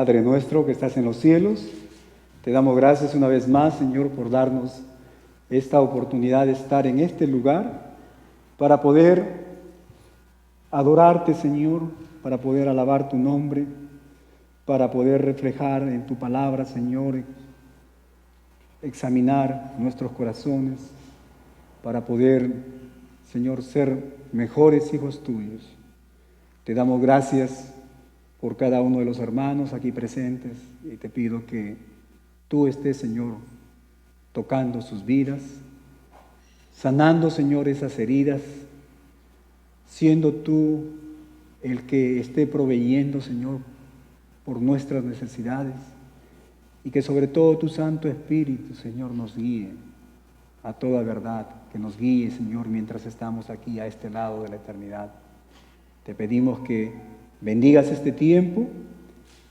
Padre nuestro que estás en los cielos, te damos gracias una vez más, Señor, por darnos esta oportunidad de estar en este lugar para poder adorarte, Señor, para poder alabar tu nombre, para poder reflejar en tu palabra, Señor, examinar nuestros corazones, para poder, Señor, ser mejores hijos tuyos. Te damos gracias por cada uno de los hermanos aquí presentes y te pido que tú estés, Señor, tocando sus vidas, sanando, Señor, esas heridas, siendo tú el que esté proveyendo, Señor, por nuestras necesidades, y que sobre todo tu Santo Espíritu, Señor, nos guíe a toda verdad, que nos guíe, Señor, mientras estamos aquí a este lado de la eternidad. Te pedimos que bendigas este tiempo,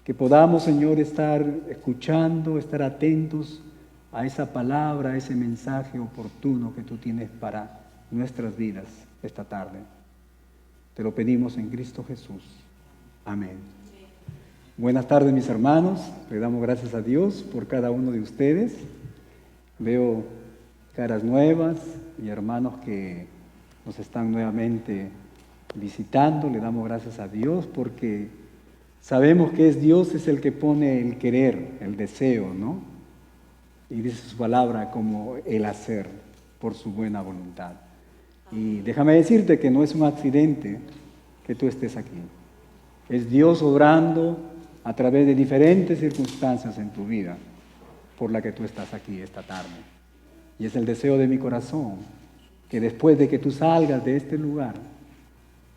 que podamos, Señor, estar escuchando, estar atentos a esa palabra, a ese mensaje oportuno que tú tienes para nuestras vidas esta tarde. Te lo pedimos en Cristo Jesús. Amén. Buenas tardes, mis hermanos. Le damos gracias a Dios por cada uno de ustedes. Veo caras nuevas y hermanos que nos están nuevamente visitando. Le damos gracias a Dios porque sabemos que Dios es el que pone el querer, el deseo, ¿no? Y dice su palabra como el hacer por su buena voluntad. Y déjame decirte que no es un accidente que tú estés aquí. Es Dios obrando a través de diferentes circunstancias en tu vida por la que tú estás aquí esta tarde. Y es el deseo de mi corazón que después de que tú salgas de este lugar,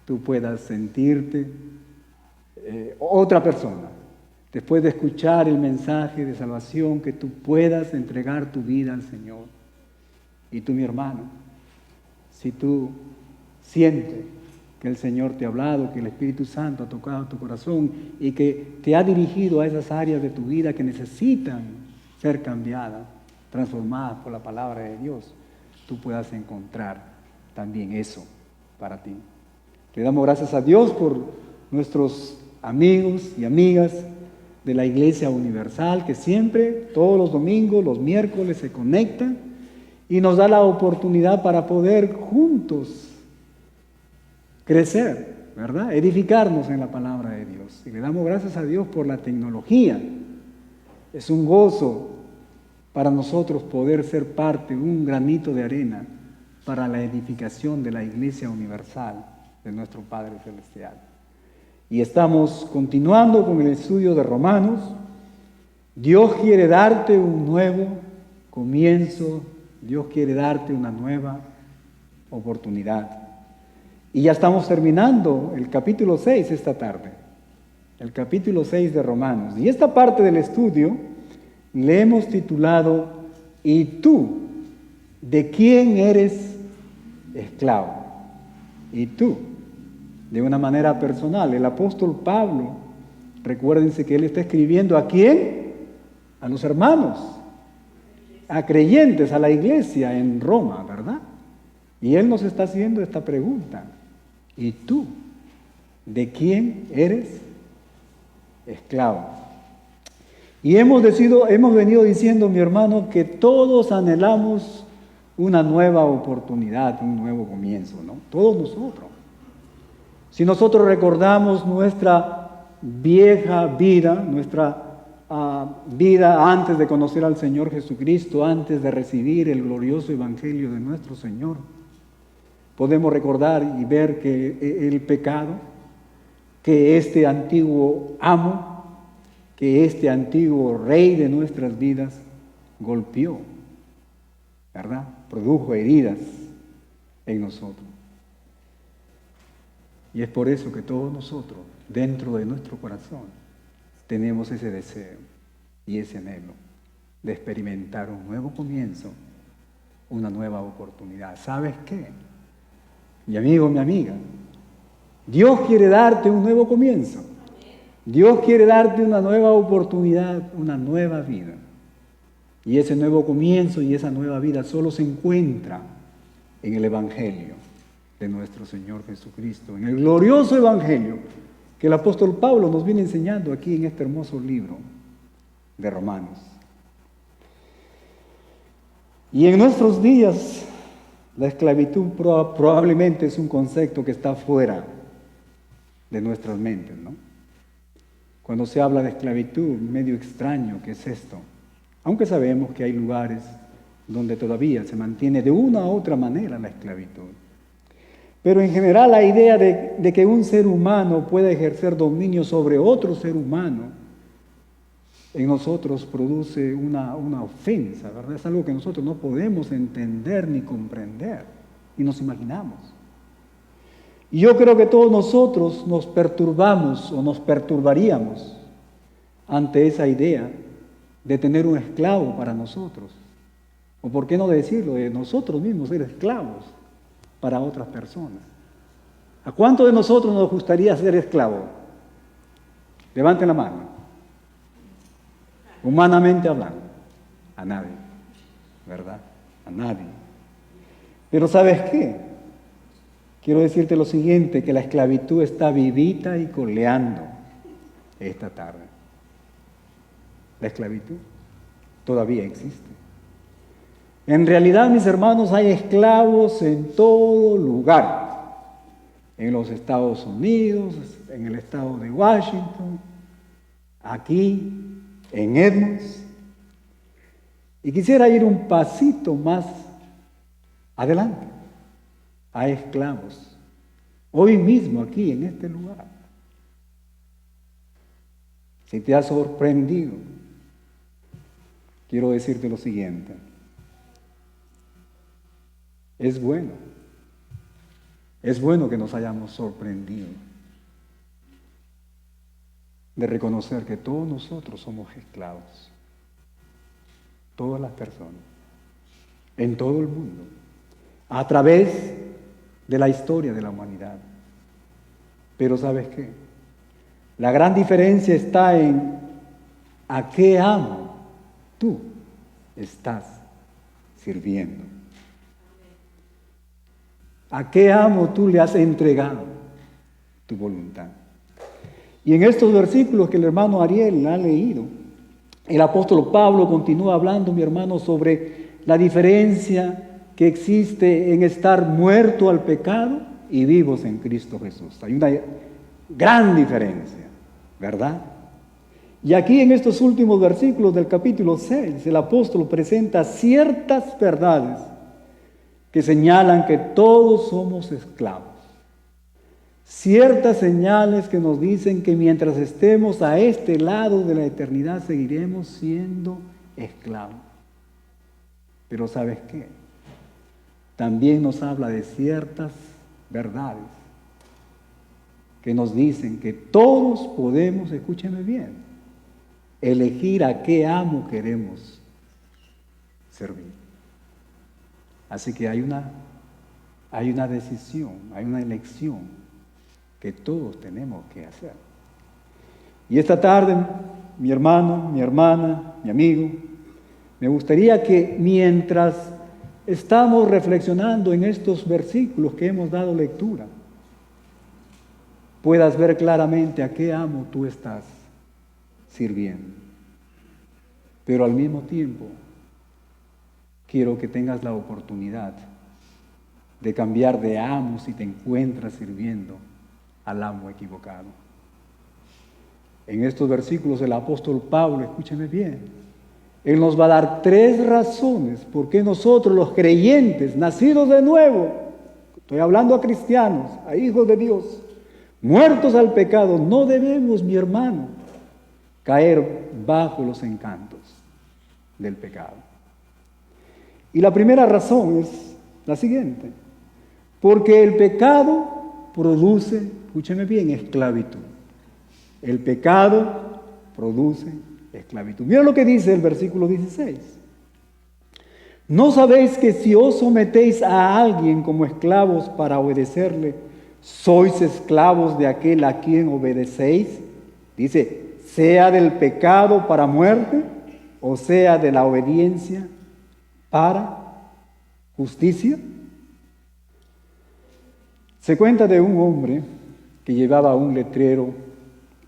tú puedas sentirte otra persona. Después de escuchar el mensaje de salvación, que tú puedas entregar tu vida al Señor. Y tú, mi hermano, si tú sientes que el Señor te ha hablado, que el Espíritu Santo ha tocado tu corazón y que te ha dirigido a esas áreas de tu vida que necesitan ser cambiadas, transformadas por la palabra de Dios, tú puedas encontrar también eso para ti. Le damos gracias a Dios por nuestros amigos y amigas de la Iglesia Universal que siempre, todos los domingos, los miércoles se conectan y nos da la oportunidad para poder juntos crecer, ¿verdad? Edificarnos en la palabra de Dios. Y le damos gracias a Dios por la tecnología. Es un gozo para nosotros poder ser parte, un granito de arena para la edificación de la Iglesia Universal de nuestro Padre Celestial. Y estamos continuando con el estudio de Romanos. Dios quiere darte un nuevo comienzo, Dios quiere darte una nueva oportunidad. Y ya estamos terminando el capítulo 6 esta tarde, el capítulo 6 de Romanos. Y esta parte del estudio le hemos titulado ¿Y tú de quién eres esclavo? ¿Y tú? De una manera personal. El apóstol Pablo, recuérdense que él está escribiendo ¿a quién? A los hermanos, a creyentes, a la iglesia en Roma, ¿verdad? Y él nos está haciendo esta pregunta. ¿Y tú? ¿De quién eres esclavo? Y hemos venido diciendo, mi hermano, que todos anhelamos una nueva oportunidad, un nuevo comienzo, ¿no? Todos nosotros. Si nosotros recordamos nuestra vieja vida, nuestra vida antes de conocer al Señor Jesucristo, antes de recibir el glorioso evangelio de nuestro Señor, podemos recordar y ver que el pecado, que este antiguo amo, que este antiguo rey de nuestras vidas golpeó, ¿verdad? Produjo heridas en nosotros. Y es por eso que todos nosotros, dentro de nuestro corazón, tenemos ese deseo y ese anhelo de experimentar un nuevo comienzo, una nueva oportunidad. ¿Sabes qué? Mi amigo, mi amiga, Dios quiere darte un nuevo comienzo. Dios quiere darte una nueva oportunidad, una nueva vida. Y ese nuevo comienzo y esa nueva vida solo se encuentra en el Evangelio de nuestro Señor Jesucristo, en el glorioso Evangelio que el apóstol Pablo nos viene enseñando aquí en este hermoso libro de Romanos. Y en nuestros días, la esclavitud probablemente es un concepto que está fuera de nuestras mentes, ¿no? Cuando se habla de esclavitud, medio extraño, ¿qué es esto? Aunque sabemos que hay lugares donde todavía se mantiene de una u otra manera la esclavitud. Pero en general la idea de que un ser humano pueda ejercer dominio sobre otro ser humano en nosotros produce una ofensa, ¿verdad? Es algo que nosotros no podemos entender ni comprender, y nos imaginamos. Y yo creo que todos nosotros nos perturbamos o nos perturbaríamos ante esa idea de tener un esclavo para nosotros. O por qué no decirlo, de nosotros mismos ser esclavos para otras personas. ¿A cuántos de nosotros nos gustaría ser esclavos? Levanten la mano. Humanamente hablando, a nadie, ¿verdad? A nadie. Pero ¿sabes qué? Quiero decirte lo siguiente, que la esclavitud está vivita y coleando esta tarde. La esclavitud todavía existe. En realidad, mis hermanos, hay esclavos en todo lugar. En los Estados Unidos, en el estado de Washington, aquí, en Edmonds. Y quisiera ir un pasito más adelante. Hay esclavos, hoy mismo aquí en este lugar. Si te has sorprendido, quiero decirte lo siguiente. Es bueno que nos hayamos sorprendido de reconocer que todos nosotros somos esclavos, todas las personas, en todo el mundo, a través de la historia de la humanidad. Pero ¿sabes qué? La gran diferencia está en a qué amo tú estás sirviendo. ¿A qué amo tú le has entregado tu voluntad? Y en estos versículos que el hermano Ariel ha leído, el apóstol Pablo continúa hablando, mi hermano, sobre la diferencia que existe en estar muerto al pecado y vivos en Cristo Jesús. Hay una gran diferencia, ¿verdad? Y aquí en estos últimos versículos del capítulo 6, el apóstol presenta ciertas verdades que señalan que todos somos esclavos. Ciertas señales que nos dicen que mientras estemos a este lado de la eternidad seguiremos siendo esclavos. Pero ¿sabes qué? También nos habla de ciertas verdades que nos dicen que todos podemos, escúcheme bien, elegir a qué amo queremos servir. Así que hay una decisión, hay una elección que todos tenemos que hacer. Y esta tarde, mi hermano, mi hermana, mi amigo, me gustaría que mientras estamos reflexionando en estos versículos que hemos dado lectura, puedas ver claramente a qué amo tú estás sirviendo. Pero al mismo tiempo, quiero que tengas la oportunidad de cambiar de amo si te encuentras sirviendo al amo equivocado. En estos versículos el apóstol Pablo, escúcheme bien, él nos va a dar 3 razones por qué nosotros los creyentes, nacidos de nuevo, estoy hablando a cristianos, a hijos de Dios, muertos al pecado, no debemos, mi hermano, caer bajo los encantos del pecado. Y la primera razón es la siguiente: porque el pecado produce, escúcheme bien, esclavitud. El pecado produce esclavitud. Mira lo que dice el versículo 16. ¿No sabéis que si os sometéis a alguien como esclavos para obedecerle, sois esclavos de aquel a quien obedecéis? Dice, sea del pecado para muerte o sea de la obediencia para justicia. Se cuenta de un hombre que llevaba un letrero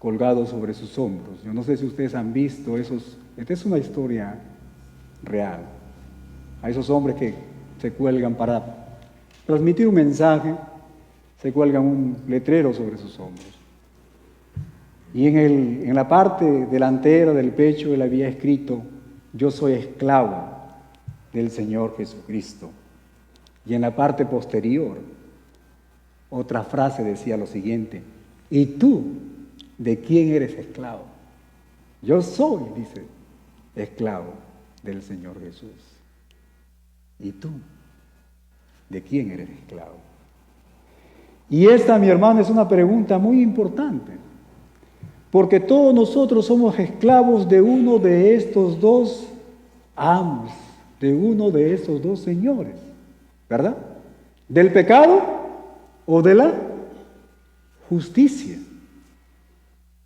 colgados sobre sus hombros. Yo no sé si ustedes han visto esos, esta es una historia real. A esos hombres que se cuelgan para transmitir un mensaje, se cuelgan un letrero sobre sus hombros. Y en la parte delantera del pecho él había escrito: yo soy esclavo del Señor Jesucristo. Y en la parte posterior, otra frase decía lo siguiente: ¿y tú de quién eres esclavo? Yo soy, dice, esclavo del Señor Jesús. ¿Y tú de quién eres esclavo? Y esta, mi hermano, es una pregunta muy importante, porque todos nosotros somos esclavos de uno de estos dos amos, de uno de estos dos señores, ¿verdad? ¿Del pecado o de la justicia?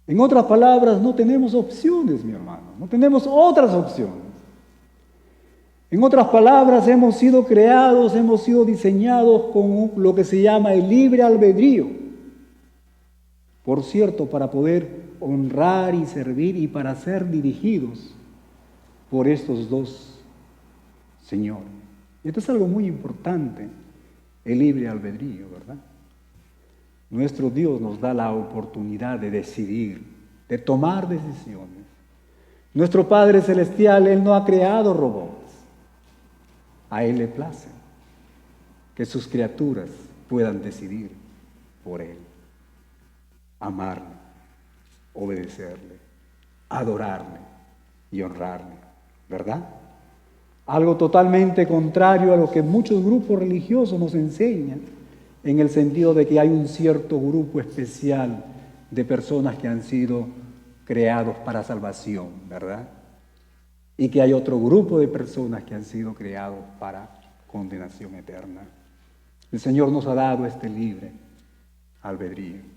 En otras palabras, no tenemos opciones, mi hermano, no tenemos otras opciones. En otras palabras, hemos sido creados, hemos sido diseñados con lo que se llama el libre albedrío. Por cierto, para poder honrar y servir y para ser dirigidos por estos dos señores. Y esto es algo muy importante, el libre albedrío, ¿verdad? Nuestro Dios nos da la oportunidad de decidir, de tomar decisiones. Nuestro Padre Celestial, Él no ha creado robots. A Él le place que sus criaturas puedan decidir por Él. Amarle, obedecerle, adorarle y honrarle, ¿verdad? Algo totalmente contrario a lo que muchos grupos religiosos nos enseñan, en el sentido de que hay un cierto grupo especial de personas que han sido creados para salvación, ¿verdad? Y que hay otro grupo de personas que han sido creados para condenación eterna. El Señor nos ha dado este libre albedrío.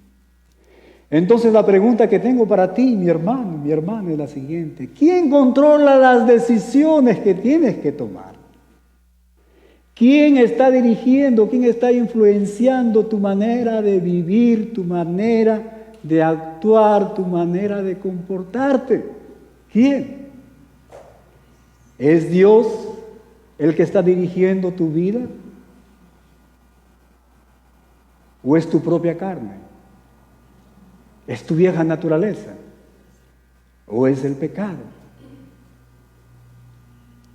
Entonces la pregunta que tengo para ti, mi hermana, es la siguiente: ¿quién controla las decisiones que tienes que tomar? ¿Quién está dirigiendo, quién está influenciando tu manera de vivir, tu manera de actuar, tu manera de comportarte? ¿Quién? ¿Es Dios el que está dirigiendo tu vida? ¿O es tu propia carne? ¿Es tu vieja naturaleza? ¿O es el pecado?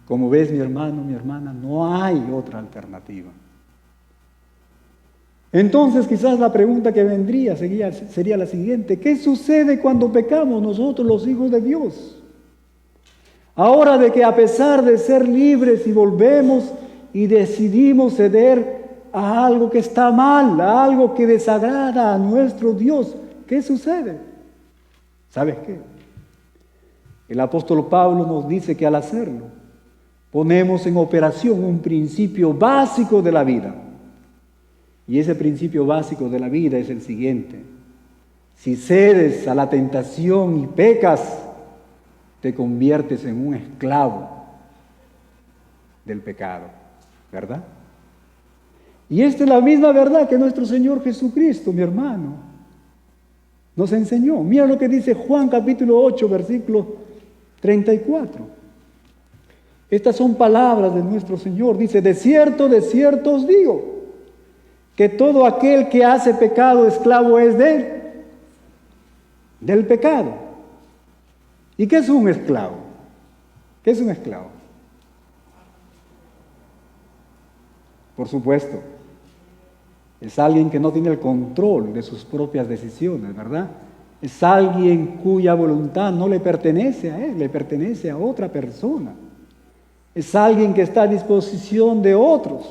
Como ves, mi hermano, mi hermana, no hay otra alternativa. Entonces, quizás la pregunta que vendría sería la siguiente: ¿qué sucede cuando pecamos nosotros, los hijos de Dios? Ahora de que a pesar de ser libres y volvemos y decidimos ceder a algo que está mal, a algo que desagrada a nuestro Dios, ¿qué sucede? ¿Sabes qué? El apóstol Pablo nos dice que al hacerlo, ponemos en operación un principio básico de la vida. Y ese principio básico de la vida es el siguiente: si cedes a la tentación y pecas, te conviertes en un esclavo del pecado, ¿verdad? Y esta es la misma verdad que nuestro Señor Jesucristo, mi hermano, nos enseñó. Mira lo que dice Juan capítulo 8, versículo 34. Estas son palabras de nuestro Señor. Dice: de cierto os digo, que todo aquel que hace pecado, esclavo es del pecado. ¿Y qué es un esclavo? ¿Qué es un esclavo? Por supuesto, es alguien que no tiene el control de sus propias decisiones, ¿verdad? Es alguien cuya voluntad no le pertenece a él, le pertenece a otra persona. Es alguien que está a disposición de otros,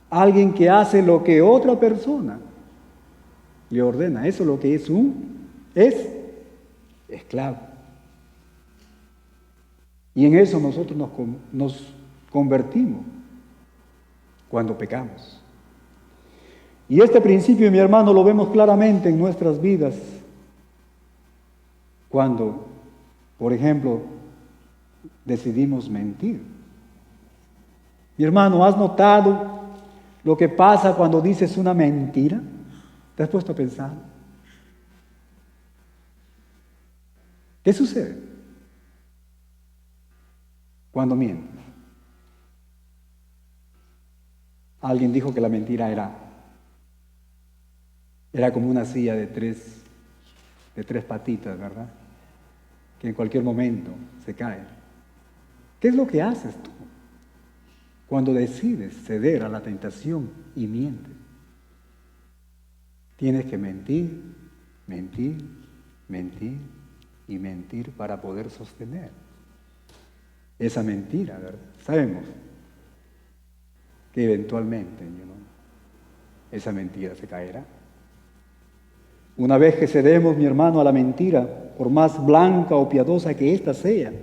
alguien que hace lo que otra persona le ordena. Eso es lo que es esclavo. Y en eso nosotros nos convertimos cuando pecamos. Y este principio, mi hermano, lo vemos claramente en nuestras vidas cuando, por ejemplo, decidimos mentir. Mi hermano, ¿has notado lo que pasa cuando dices una mentira? ¿Te has puesto a pensar? ¿Qué sucede cuando mientes? Alguien dijo que la mentira era como una silla de tres patitas, ¿verdad? Que en cualquier momento se cae. ¿Qué es lo que haces tú cuando decides ceder a la tentación y mientes? Tienes que mentir, mentir, mentir y mentir para poder sostener esa mentira, ¿verdad? Sabemos que eventualmente, esa mentira se caerá. Una vez que cedemos, mi hermano, a la mentira, por más blanca o piadosa que ésta sea,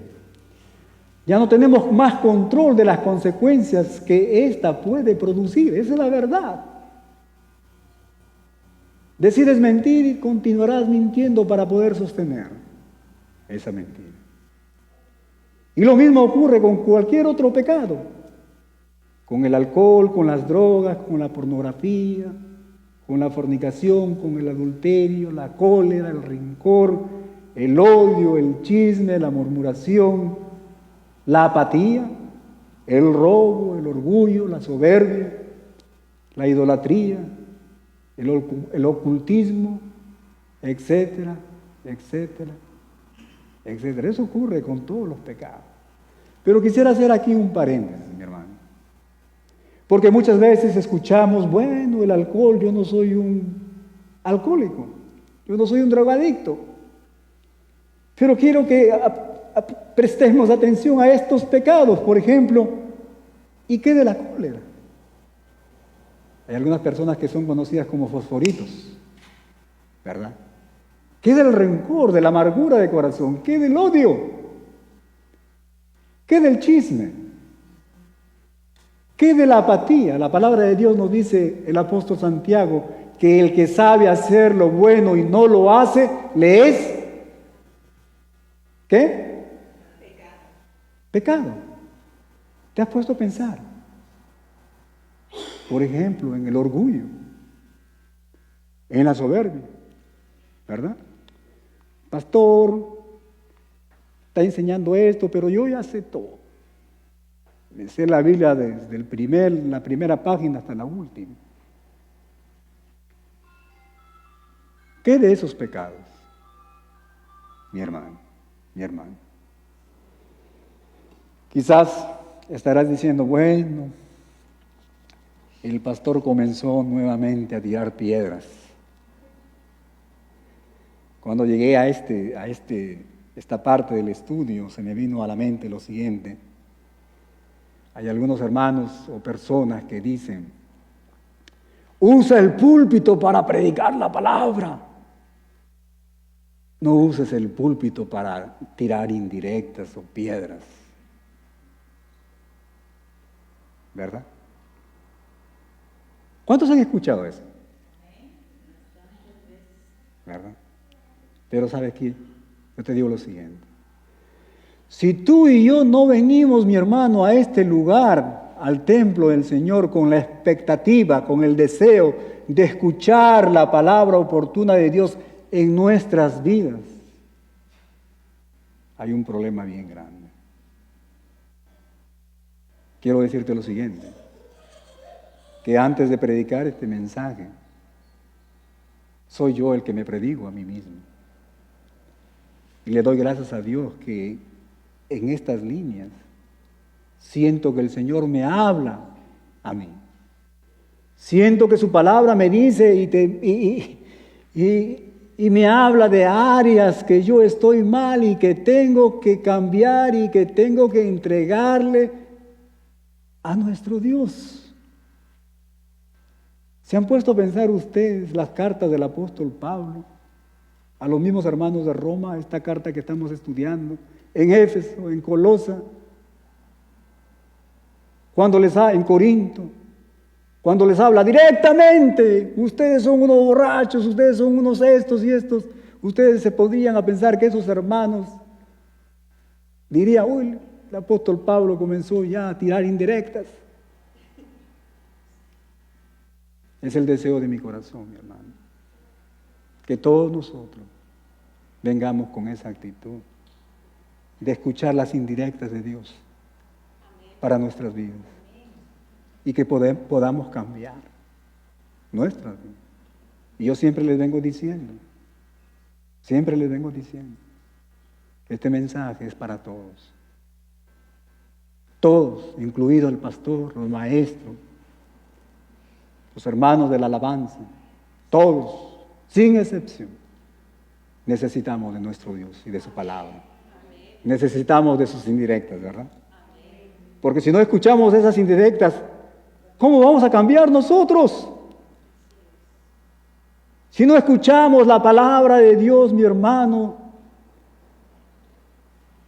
ya no tenemos más control de las consecuencias que ésta puede producir. Esa es la verdad. Decides mentir y continuarás mintiendo para poder sostener esa mentira. Y lo mismo ocurre con cualquier otro pecado, con el alcohol, con las drogas, con la pornografía, con la fornicación, con el adulterio, la cólera, el rencor, el odio, el chisme, la murmuración, la apatía, el robo, el orgullo, la soberbia, la idolatría, el ocultismo, etcétera, etcétera, etcétera. Eso ocurre con todos los pecados. Pero quisiera hacer aquí un paréntesis, mi hermano. Porque muchas veces escuchamos, bueno, el alcohol, yo no soy un alcohólico, yo no soy un drogadicto. Pero quiero que prestemos atención a estos pecados, por ejemplo, ¿y qué de la cólera? Hay algunas personas que son conocidas como fosforitos, ¿verdad? ¿Qué del rencor, de la amargura de corazón? ¿Qué del odio? ¿Qué del chisme? ¿Qué de la apatía? La palabra de Dios nos dice el apóstol Santiago que el que sabe hacer lo bueno y no lo hace, le es ¿qué? Pecado. ¿Te has puesto a pensar? Por ejemplo, en el orgullo, en la soberbia, ¿verdad? Pastor, está enseñando esto, pero yo ya sé todo. Me sé la Biblia desde la primera página hasta la última. ¿Qué de esos pecados? Mi hermano. Quizás estarás diciendo, bueno, el pastor comenzó nuevamente a tirar piedras. Cuando llegué a esta parte del estudio, se me vino a la mente lo siguiente. Hay algunos hermanos o personas que dicen, usa el púlpito para predicar la palabra. No uses el púlpito para tirar indirectas o piedras. ¿Verdad? ¿Cuántos han escuchado eso? ¿Verdad? Pero ¿sabes qué? Yo te digo lo siguiente. Si tú y yo no venimos, mi hermano, a este lugar, al templo del Señor, con la expectativa, con el deseo de escuchar la palabra oportuna de Dios en nuestras vidas, hay un problema bien grande. Quiero decirte lo siguiente, que antes de predicar este mensaje, soy yo el que me predigo a mí mismo. Y le doy gracias a Dios que en estas líneas siento que el Señor me habla a mí. Siento que su palabra me dice y me habla de áreas que yo estoy mal y que tengo que cambiar y que tengo que entregarle a nuestro Dios. ¿Se han puesto a pensar ustedes las cartas del apóstol Pablo a los mismos hermanos de Roma, esta carta que estamos estudiando, en Éfeso, en Colosa, en Corinto, cuando les habla directamente, ustedes son unos borrachos, ustedes son unos estos y estos, ustedes se podrían a pensar que esos hermanos dirían, uy, el apóstol Pablo comenzó ya a tirar indirectas. Es el deseo de mi corazón, mi hermano, que todos nosotros vengamos con esa actitud. de escuchar las indirectas de Dios para nuestras vidas. Y que podamos cambiar nuestras vidas. Y yo siempre les vengo diciendo, que este mensaje es para todos. Todos, incluido el pastor, los maestros, los hermanos de la alabanza, todos, sin excepción, necesitamos de nuestro Dios y de su palabra. Necesitamos de sus indirectas, ¿verdad? Porque si no escuchamos esas indirectas, ¿cómo vamos a cambiar nosotros? Si no escuchamos la palabra de Dios, mi hermano,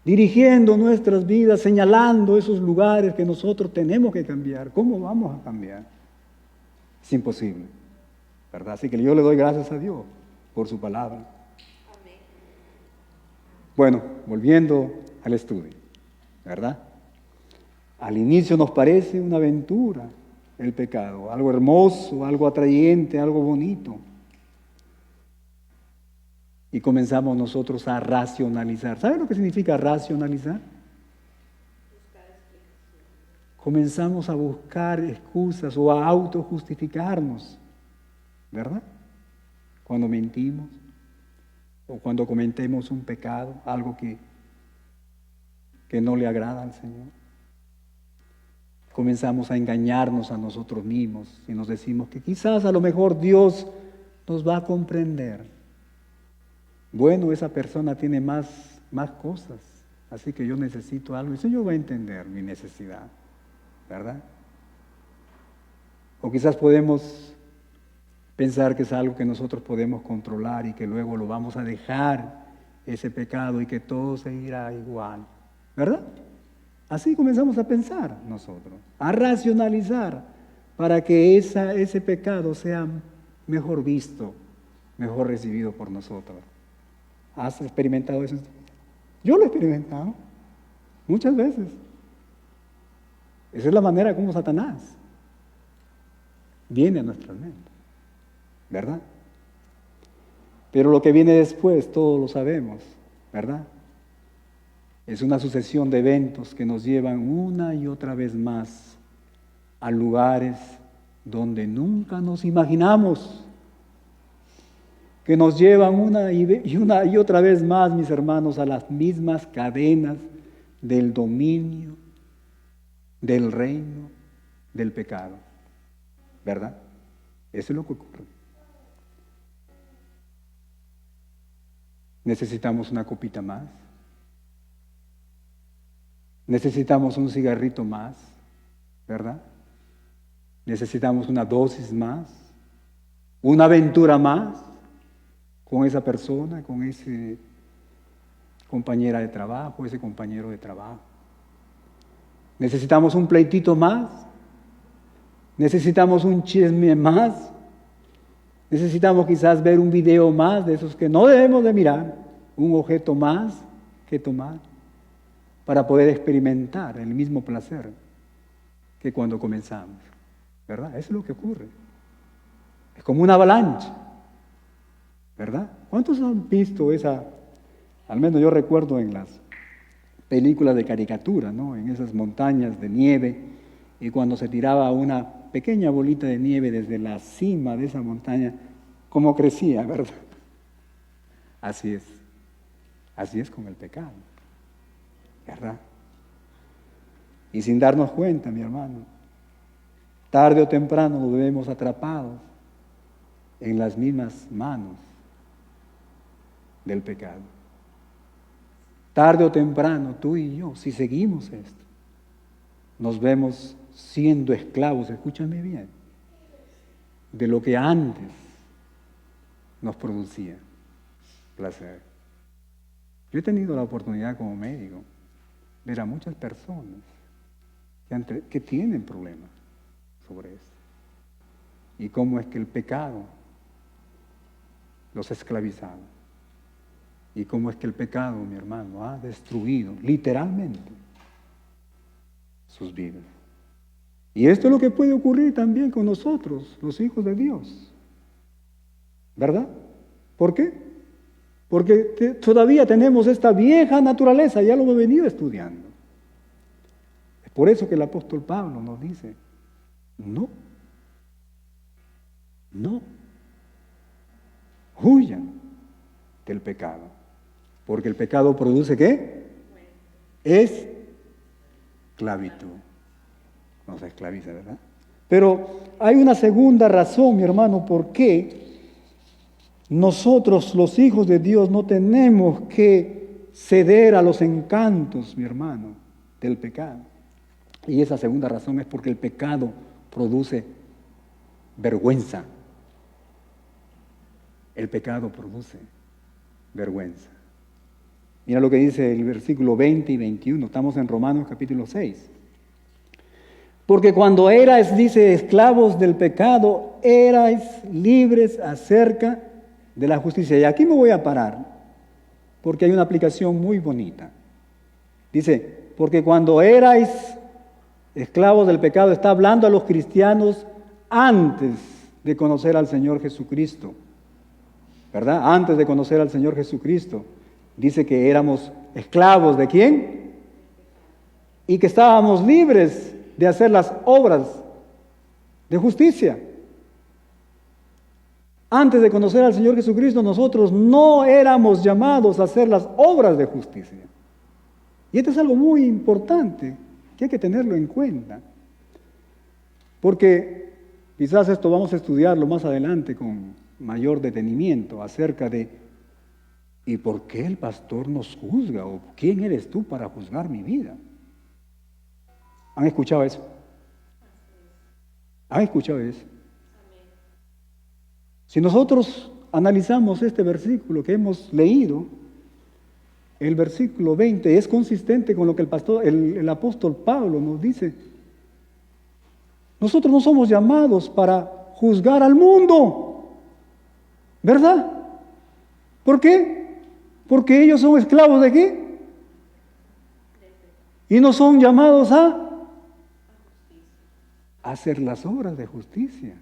dirigiendo nuestras vidas, señalando esos lugares que nosotros tenemos que cambiar, ¿cómo vamos a cambiar? Es imposible, ¿verdad? Así que yo le doy gracias a Dios por su palabra. Amén. Bueno, volviendo al estudio, ¿verdad? Al inicio nos parece una aventura el pecado, algo hermoso, algo atrayente, algo bonito. Y comenzamos nosotros a racionalizar. ¿Saben lo que significa racionalizar? Comenzamos a buscar excusas o a autojustificarnos, ¿verdad? Cuando mentimos o cuando cometemos un pecado, algo que no le agrada al Señor. Comenzamos a engañarnos a nosotros mismos y nos decimos que quizás a lo mejor Dios nos va a comprender. Bueno, esa persona tiene más cosas, así que yo necesito algo. El Señor va a entender mi necesidad, ¿verdad? O quizás podemos pensar que es algo que nosotros podemos controlar y que luego lo vamos a dejar, ese pecado, y que todo seguirá igual, ¿verdad? Así comenzamos a pensar nosotros, a racionalizar para que ese pecado sea mejor visto, mejor recibido por nosotros. ¿Has experimentado eso? Yo lo he experimentado muchas veces. Esa es la manera como Satanás viene a nuestras mentes, ¿verdad? Pero lo que viene después, todos lo sabemos, ¿verdad? Es una sucesión de eventos que nos llevan una y otra vez más a lugares donde nunca nos imaginamos, que nos llevan una y otra vez más, mis hermanos, a las mismas cadenas del dominio, del reino, del pecado, ¿verdad? Eso es lo que ocurre. Necesitamos una copita más. Necesitamos un cigarrito más, ¿verdad? Necesitamos una dosis más, una aventura más con esa persona, con ese compañera de trabajo, ese compañero de trabajo. Necesitamos un pleitito más, necesitamos un chisme más, necesitamos quizás ver un video más de esos que no debemos de mirar, un objeto más que tomar, para poder experimentar el mismo placer que cuando comenzamos, ¿verdad? Eso es lo que ocurre. Es como una avalancha, ¿verdad? ¿Cuántos han visto esa? Al menos yo recuerdo en las películas de caricatura, ¿no? En esas montañas de nieve, y cuando se tiraba una pequeña bolita de nieve desde la cima de esa montaña, cómo crecía, ¿verdad? Así es con el pecado, ¿verdad? Y sin darnos cuenta, mi hermano, tarde o temprano nos vemos atrapados en las mismas manos del pecado. Tarde o temprano, tú y yo, si seguimos esto, nos vemos siendo esclavos, escúchame bien, de lo que antes nos producía placer. Yo he tenido la oportunidad como médico de ver a muchas personas que tienen problemas sobre eso. Y cómo es que el pecado los ha esclavizado. Y cómo es que el pecado, mi hermano, ha destruido literalmente sus vidas. Y esto es lo que puede ocurrir también con nosotros, los hijos de Dios. ¿Verdad? ¿Por qué? Porque todavía tenemos esta vieja naturaleza, ya lo hemos venido estudiando. Es por eso que el apóstol Pablo nos dice, no, huyan del pecado. Porque el pecado produce ¿qué? Esclavitud. Nos esclaviza, ¿verdad? Pero hay una segunda razón, mi hermano, por qué nosotros, los hijos de Dios, no tenemos que ceder a los encantos, mi hermano, del pecado. Y esa segunda razón es porque el pecado produce vergüenza. El pecado produce vergüenza. Mira lo que dice el versículo 20 y 21. Estamos en Romanos capítulo 6. Porque cuando erais, dice, esclavos del pecado, erais libres acerca de la justicia. Y aquí me voy a parar, porque hay una aplicación muy bonita. Dice, porque cuando erais esclavos del pecado, está hablando a los cristianos antes de conocer al Señor Jesucristo, ¿verdad? Antes de conocer al Señor Jesucristo. Dice que éramos esclavos ¿de quién? Y que estábamos libres de hacer las obras de justicia. Antes de conocer al Señor Jesucristo, nosotros no éramos llamados a hacer las obras de justicia. Y esto es algo muy importante, que hay que tenerlo en cuenta. Porque quizás esto vamos a estudiarlo más adelante con mayor detenimiento acerca de ¿y por qué el pastor nos juzga? ¿O quién eres tú para juzgar mi vida? ¿Han escuchado eso? ¿Han escuchado eso? Si nosotros analizamos este versículo que hemos leído, el versículo 20 es consistente con lo que el apóstol Pablo nos dice. Nosotros no somos llamados para juzgar al mundo, ¿verdad? ¿Por qué? Porque ellos son esclavos ¿de qué? Y no son llamados a hacer las obras de justicia.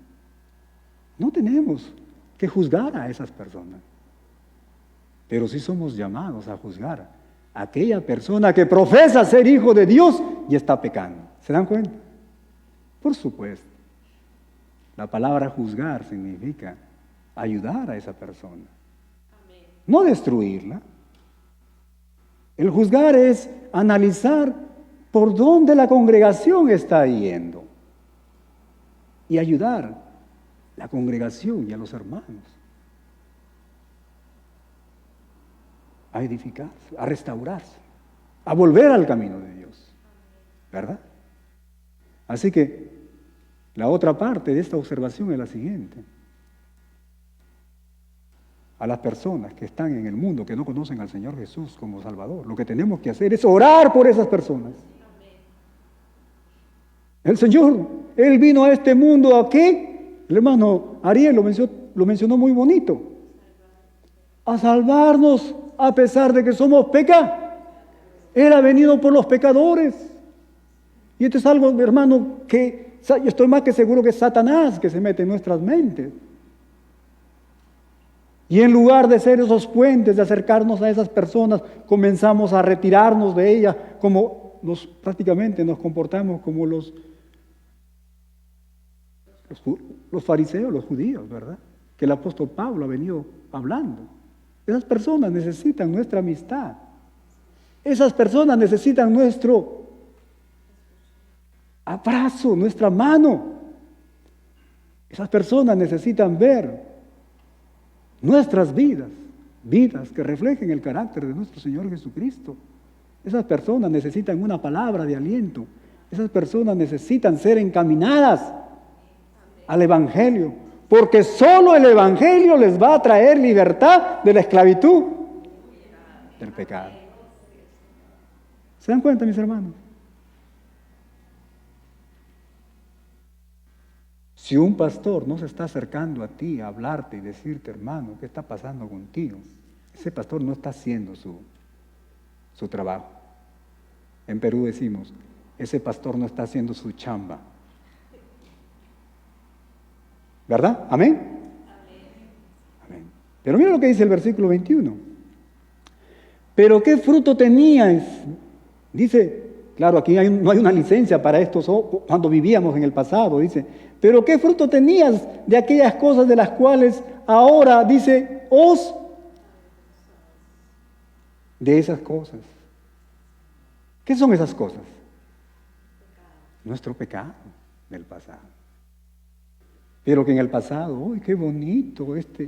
No tenemos que juzgar a esas personas, pero sí somos llamados a juzgar a aquella persona que profesa ser hijo de Dios y está pecando. ¿Se dan cuenta? Por supuesto. La palabra juzgar significa ayudar a esa persona, no destruirla. El juzgar es analizar por dónde la congregación está yendo y ayudar la congregación y a los hermanos a edificarse, a restaurarse, a volver al camino de Dios, ¿verdad? Así que la otra parte de esta observación es la siguiente. A las personas que están en el mundo, que no conocen al Señor Jesús como Salvador, lo que tenemos que hacer es orar por esas personas. El Señor, Él vino a este mundo ¿a qué? El hermano Ariel lo mencionó muy bonito. A salvarnos a pesar de que somos pecadores. Él ha venido por los pecadores. Y esto es algo, hermano, que yo estoy más que seguro que es Satanás que se mete en nuestras mentes. Y en lugar de ser esos puentes, de acercarnos a esas personas, comenzamos a retirarnos de ellas, como prácticamente nos comportamos como los fariseos, los judíos, ¿verdad? Que el apóstol Pablo ha venido hablando. Esas personas necesitan nuestra amistad. Esas personas necesitan nuestro abrazo, nuestra mano. Esas personas necesitan ver nuestras vidas que reflejen el carácter de nuestro Señor Jesucristo. Esas personas necesitan una palabra de aliento. Esas personas necesitan ser encaminadas al Evangelio, porque solo el Evangelio les va a traer libertad de la esclavitud del pecado. ¿Se dan cuenta, mis hermanos? Si un pastor no se está acercando a ti a hablarte y decirte, hermano, ¿qué está pasando contigo? Ese pastor no está haciendo su trabajo. En Perú decimos, ese pastor no está haciendo su chamba. ¿Verdad? ¿Amén? Amén. Pero mira lo que dice el versículo 21. ¿Pero qué fruto teníais? Dice, claro, aquí no hay una licencia para esto cuando vivíamos en el pasado, dice, pero ¿qué fruto tenías de aquellas cosas de las cuales ahora, dice, de esas cosas? ¿Qué son esas cosas? Nuestro pecado del pasado. Pero que en el pasado, ¡uy, qué bonito esta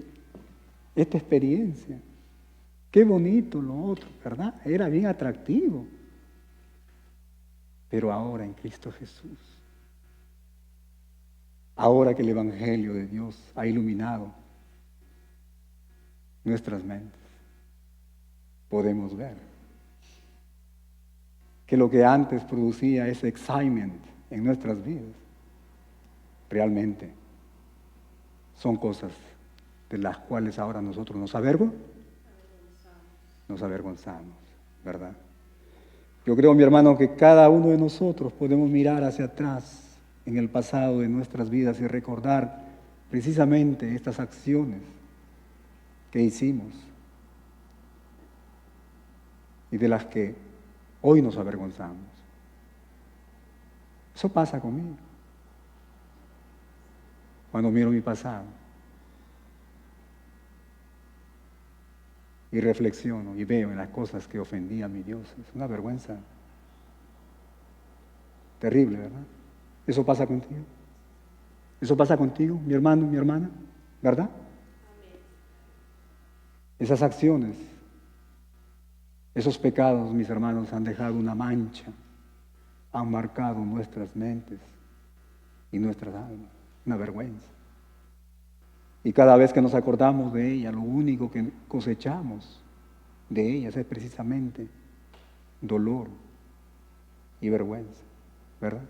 experiencia! Qué bonito lo otro, ¿verdad? Era bien atractivo. Pero ahora en Cristo Jesús, ahora que el Evangelio de Dios ha iluminado nuestras mentes, podemos ver que lo que antes producía ese excitement en nuestras vidas, realmente son cosas de las cuales ahora nosotros nos avergonzamos, ¿verdad? Yo creo, mi hermano, que cada uno de nosotros podemos mirar hacia atrás en el pasado de nuestras vidas y recordar precisamente estas acciones que hicimos y de las que hoy nos avergonzamos. Eso pasa conmigo. Cuando miro mi pasado y reflexiono y veo en las cosas que ofendí a mi Dios, es una vergüenza terrible, ¿verdad? Eso pasa contigo. Eso pasa contigo, mi hermano, mi hermana, ¿verdad? Esas acciones, esos pecados, mis hermanos, han dejado una mancha, han marcado nuestras mentes y nuestras almas, una vergüenza. Y cada vez que nos acordamos de ella, lo único que cosechamos de ellas es precisamente dolor y vergüenza, ¿verdad?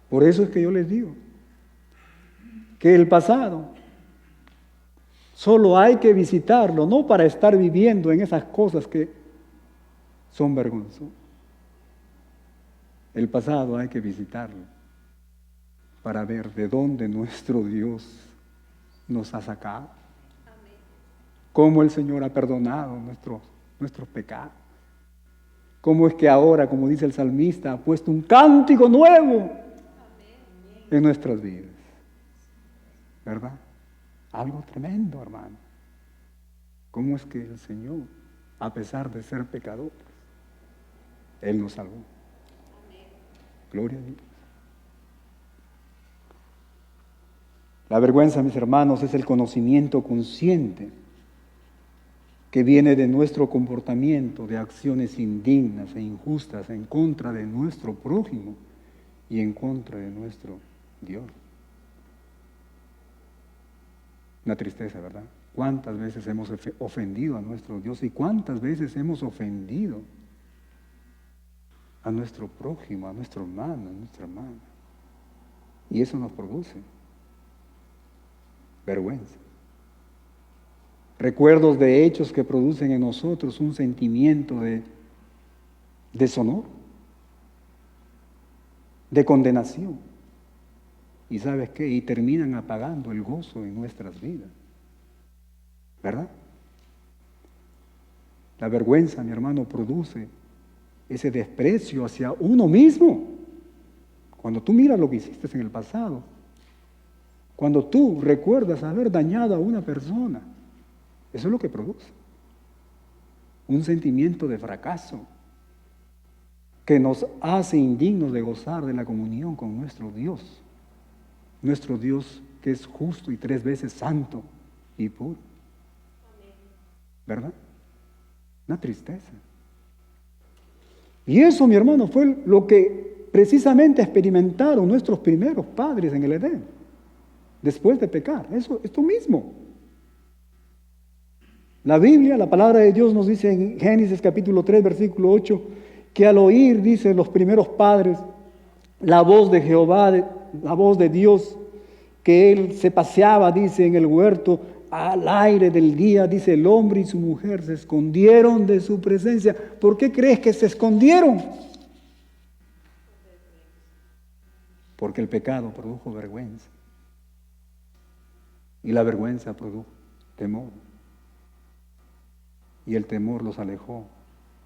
Por eso es que yo les digo que el pasado solo hay que visitarlo, no para estar viviendo en esas cosas que son vergonzosas. El pasado hay que visitarlo para ver de dónde nuestro Dios nos ha sacado. Cómo el Señor ha perdonado nuestros pecados. Cómo es que ahora, como dice el salmista, ha puesto un cántico nuevo en nuestras vidas. ¿Verdad? Algo tremendo, hermano. ¿Cómo es que el Señor, a pesar de ser pecadores, Él nos salvó? Gloria a Dios. La vergüenza, mis hermanos, es el conocimiento consciente que viene de nuestro comportamiento, de acciones indignas e injustas en contra de nuestro prójimo y en contra de nuestro Dios. Una tristeza, ¿verdad? ¿Cuántas veces hemos ofendido a nuestro Dios y cuántas veces hemos ofendido a nuestro prójimo, a nuestro hermano, a nuestra hermana? Y eso nos produce vergüenza. Recuerdos de hechos que producen en nosotros un sentimiento de deshonor, de condenación. ¿Y sabes qué? Y terminan apagando el gozo en nuestras vidas. ¿Verdad? La vergüenza, mi hermano, produce ese desprecio hacia uno mismo. Cuando tú miras lo que hiciste en el pasado, cuando tú recuerdas haber dañado a una persona, eso es lo que produce. Un sentimiento de fracaso que nos hace indignos de gozar de la comunión con nuestro Dios. Nuestro Dios que es justo y 3 veces santo y puro. ¿Verdad? Una tristeza. Y eso, mi hermano, fue lo que precisamente experimentaron nuestros primeros padres en el Edén, después de pecar. Esto mismo. La Biblia, la palabra de Dios nos dice en Génesis capítulo 3, versículo 8, que al oír, dicen los primeros padres, la voz de Jehová, la voz de Dios, que él se paseaba, dice, en el huerto, al aire del día, dice, el hombre y su mujer se escondieron de su presencia. ¿Por qué crees que se escondieron? Porque el pecado produjo vergüenza. Y la vergüenza produjo temor. y el temor los alejó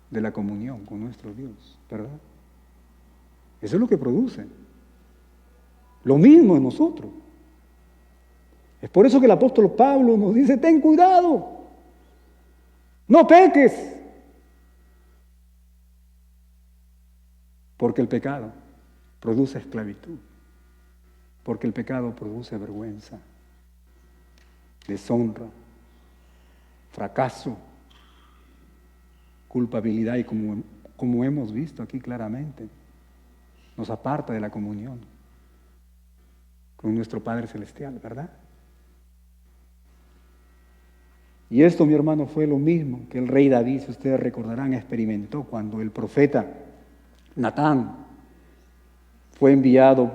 de la comunión con nuestro Dios, ¿verdad? Eso es lo que produce. Lo mismo en nosotros. Es por eso que el apóstol Pablo nos dice, ten cuidado, no peques. Porque el pecado produce esclavitud. Porque el pecado produce vergüenza, deshonra, fracaso, culpabilidad y como hemos visto aquí claramente, nos aparta de la comunión con nuestro Padre Celestial, ¿verdad? Y esto, mi hermano, fue lo mismo que el rey David, si ustedes recordarán, experimentó cuando el profeta Natán fue enviado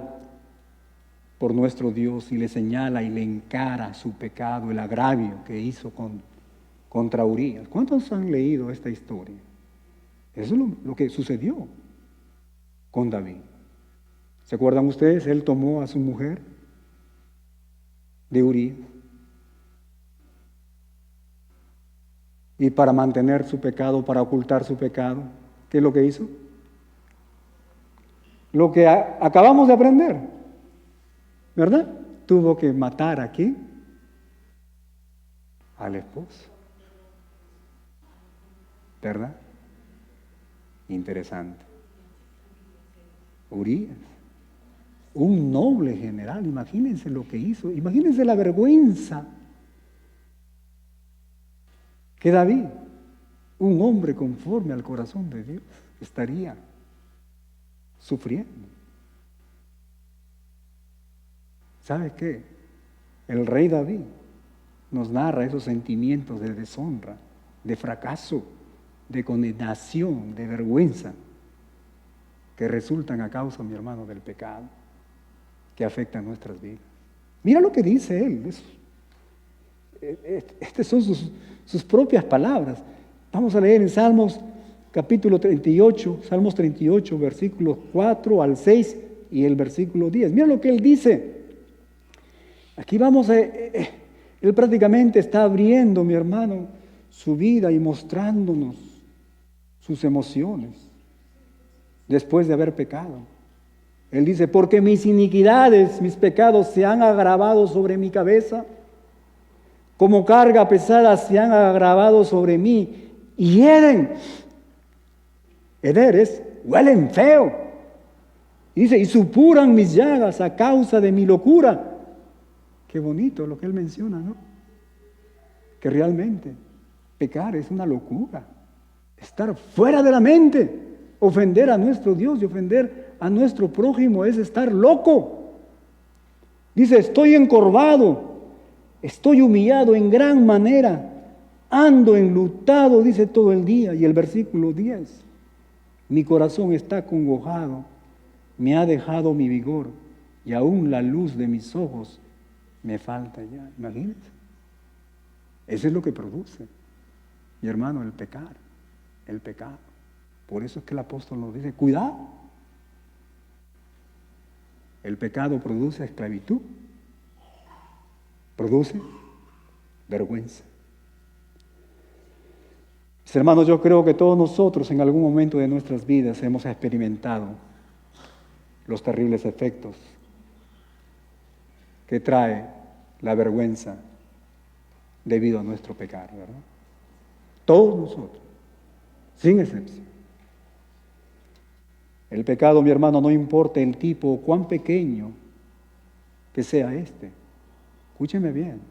por nuestro Dios y le señala y le encara su pecado, el agravio que hizo contra Urías. ¿Cuántos han leído esta historia? Eso es lo que sucedió con David. ¿Se acuerdan ustedes? Él tomó a su mujer de Urías y para mantener su pecado, para ocultar su pecado, ¿qué es lo que hizo? Lo que acabamos de aprender, ¿verdad? Tuvo que matar ¿a quién? Al esposo, ¿verdad? Interesante. Urías, un noble general, imagínense lo que hizo, imagínense la vergüenza que David, un hombre conforme al corazón de Dios, estaría sufriendo. ¿Sabe qué? El rey David nos narra esos sentimientos de deshonra, de fracaso, de condenación, de vergüenza, que resultan a causa, mi hermano, del pecado, que afectan nuestras vidas. Mira lo que dice él. Estas son sus propias palabras. Vamos a leer en Salmos capítulo 38, Salmos 38, versículos 4 al 6 y el versículo 10. Mira lo que él dice. Aquí vamos él prácticamente está abriendo, mi hermano, su vida y mostrándonos sus emociones después de haber pecado. Él dice, porque mis iniquidades, mis pecados se han agravado sobre mi cabeza, como carga pesada se han agravado sobre mí, y hieren. Heder huelen feo. Y dice, y supuran mis llagas a causa de mi locura. Qué bonito lo que él menciona, ¿no? Que realmente pecar es una locura. Estar fuera de la mente. Ofender a nuestro Dios y ofender a nuestro prójimo es estar loco. Dice, estoy encorvado, estoy humillado en gran manera, ando enlutado, dice todo el día. Y el versículo 10, mi corazón está congojado, me ha dejado mi vigor y aún la luz de mis ojos me falta ya. Imagínense. Eso es lo que produce, mi hermano, el pecar, el pecado. Por eso es que el apóstol nos dice, cuidado. El pecado produce esclavitud, produce vergüenza. Mis hermanos, yo creo que todos nosotros en algún momento de nuestras vidas hemos experimentado los terribles efectos que trae la vergüenza debido a nuestro pecado, ¿verdad? Todos nosotros, sin excepción. El pecado, mi hermano, no importa el tipo o cuán pequeño que sea este. Escúcheme bien.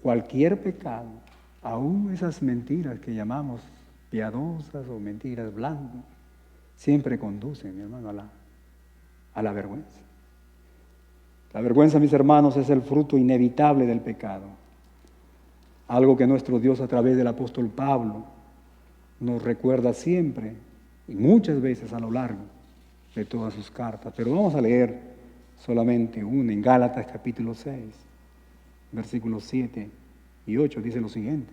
Cualquier pecado, aún esas mentiras que llamamos piadosas o mentiras blancas, siempre conducen, mi hermano, a la vergüenza. La vergüenza, mis hermanos, es el fruto inevitable del pecado. Algo que nuestro Dios a través del apóstol Pablo nos recuerda siempre y muchas veces a lo largo de todas sus cartas. Pero vamos a leer solamente una en Gálatas capítulo 6, versículos 7 y 8, dice lo siguiente.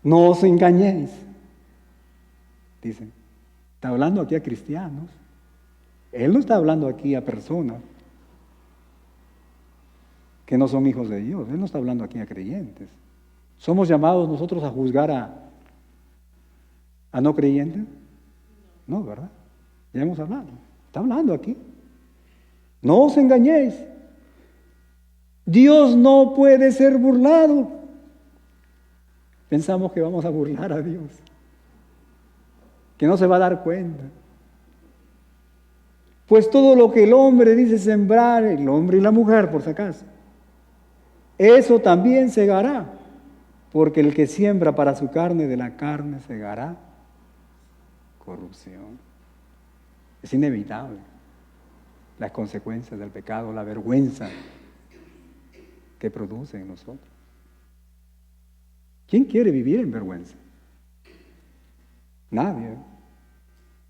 No os engañéis, dice. Está hablando aquí a cristianos. Él no está hablando aquí a personas que no son hijos de Dios. Él no está hablando aquí a creyentes. ¿Somos llamados nosotros a juzgar a no creyentes? No, ¿verdad? Ya hemos hablado. Está hablando aquí. No os engañéis. Dios no puede ser burlado. Pensamos que vamos a burlar a Dios, que no se va a dar cuenta. Pues todo lo que el hombre dice sembrar, el hombre y la mujer, por si acaso, eso también segará, porque el que siembra para su carne, de la carne segará corrupción. Es inevitable las consecuencias del pecado, la vergüenza que produce en nosotros. ¿Quién quiere vivir en vergüenza? Nadie.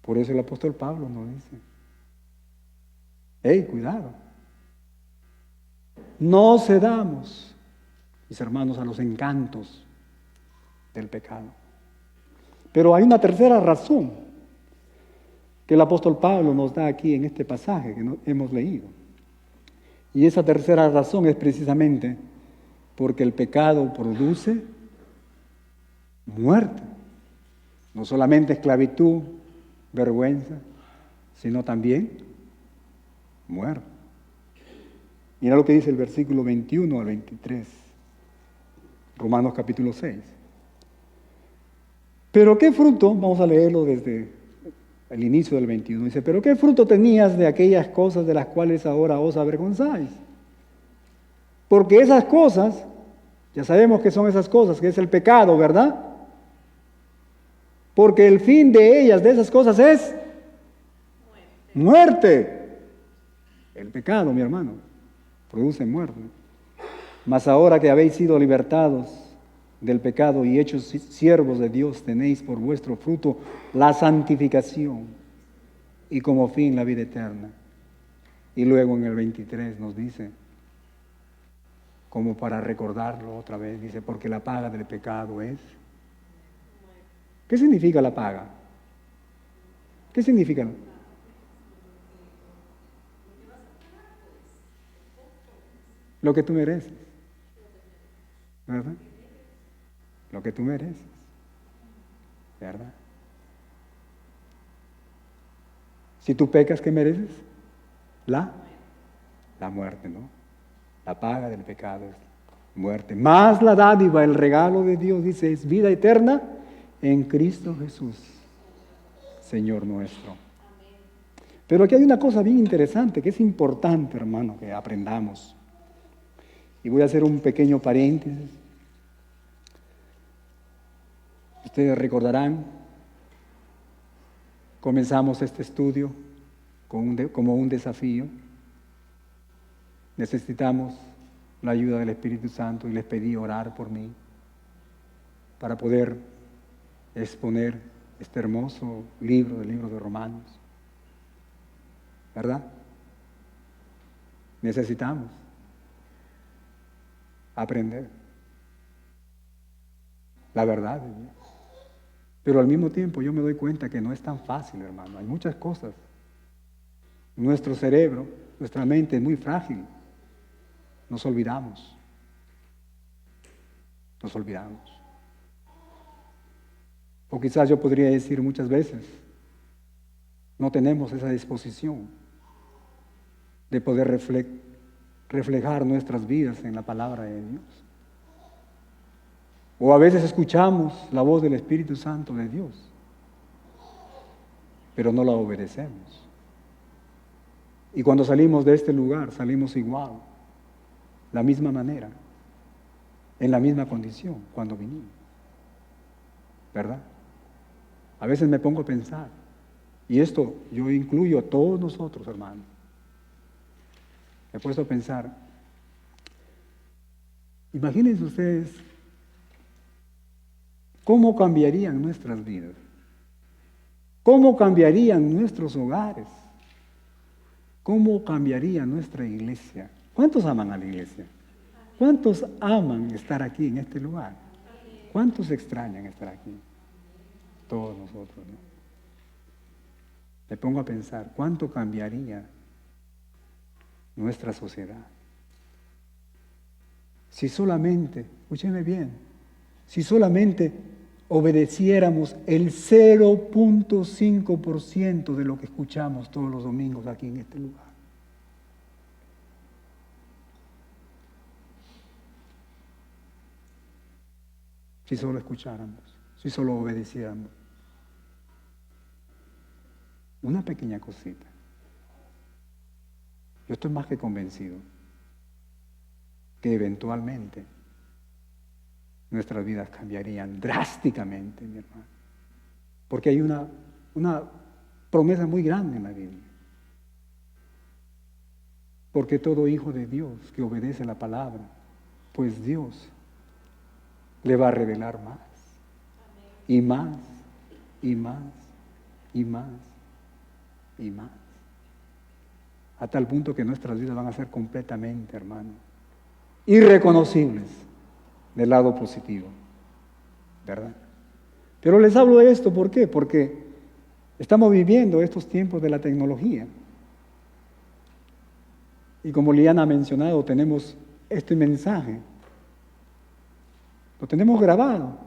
Por eso el apóstol Pablo nos dice: ¡hey, cuidado! No cedamos, mis hermanos, a los encantos del pecado. Pero hay una tercera razón que el apóstol Pablo nos da aquí en este pasaje que hemos leído. Y esa tercera razón es precisamente porque el pecado produce muerte. No solamente esclavitud, vergüenza, sino también muerte. Mira lo que dice el versículo 21 al 23, Romanos capítulo 6. Pero qué fruto, vamos a leerlo desde el inicio del 21, dice: pero qué fruto tenías de aquellas cosas de las cuales ahora os avergonzáis. Porque esas cosas, ya sabemos que son esas cosas, que es el pecado, ¿verdad? Porque el fin de ellas, de esas cosas, es muerte. El pecado, mi hermano, produce muerte. Mas ahora que habéis sido libertados del pecado y hechos siervos de Dios, tenéis por vuestro fruto la santificación y como fin la vida eterna. Y luego en el 23 nos dice, como para recordarlo otra vez, dice: porque la paga del pecado es... ¿Qué significa la paga? ¿Qué significa? Lo que tú mereces, ¿verdad? Lo que tú mereces, ¿verdad? Si tú pecas, ¿qué mereces? La muerte, ¿no? La paga del pecado es muerte. Más la dádiva, el regalo de Dios, dice, es vida eterna en Cristo Jesús, Señor nuestro. Pero aquí hay una cosa bien interesante, que es importante, hermano, que aprendamos. Y voy a hacer un pequeño paréntesis. Ustedes recordarán, comenzamos este estudio como un desafío. Necesitamos la ayuda del Espíritu Santo y les pedí orar por mí para poder exponer este hermoso libro, el libro de Romanos. ¿Verdad? Necesitamos aprender la verdad de Dios. Pero al mismo tiempo yo me doy cuenta que no es tan fácil, hermano. Hay muchas cosas. Nuestro cerebro, nuestra mente es muy frágil. Nos olvidamos. Nos olvidamos. O quizás yo podría decir muchas veces, no tenemos esa disposición de poder reflejar nuestras vidas en la palabra de Dios. O a veces escuchamos la voz del Espíritu Santo de Dios, pero no la obedecemos. Y cuando salimos de este lugar, salimos igual, la misma manera, en la misma condición cuando vinimos. ¿Verdad? A veces me pongo a pensar, y esto yo incluyo a todos nosotros, hermanos. Me he puesto a pensar, imagínense ustedes cómo cambiarían nuestras vidas, cómo cambiarían nuestros hogares, cómo cambiaría nuestra iglesia. ¿Cuántos aman a la iglesia? ¿Cuántos aman estar aquí en este lugar? ¿Cuántos extrañan estar aquí? Todos nosotros, ¿no? Me pongo a pensar, ¿cuánto cambiaría nuestra sociedad? si solamente, escúcheme bien, si solamente obedeciéramos el 0.5% de lo que escuchamos todos los domingos aquí en este lugar. Si solo escucháramos, si solo obedeciéramos. Una pequeña cosita. Yo estoy más que convencido que eventualmente nuestras vidas cambiarían drásticamente, mi hermano. Porque hay una promesa muy grande en la Biblia. Porque todo hijo de Dios que obedece la palabra, pues Dios le va a revelar más, y más, y más, y más, y más. A tal punto que nuestras vidas van a ser completamente, hermano, irreconocibles del lado positivo, ¿verdad? Pero les hablo de esto, ¿por qué? Porque estamos viviendo estos tiempos de la tecnología. Y como Liana ha mencionado, tenemos este mensaje. Lo tenemos grabado,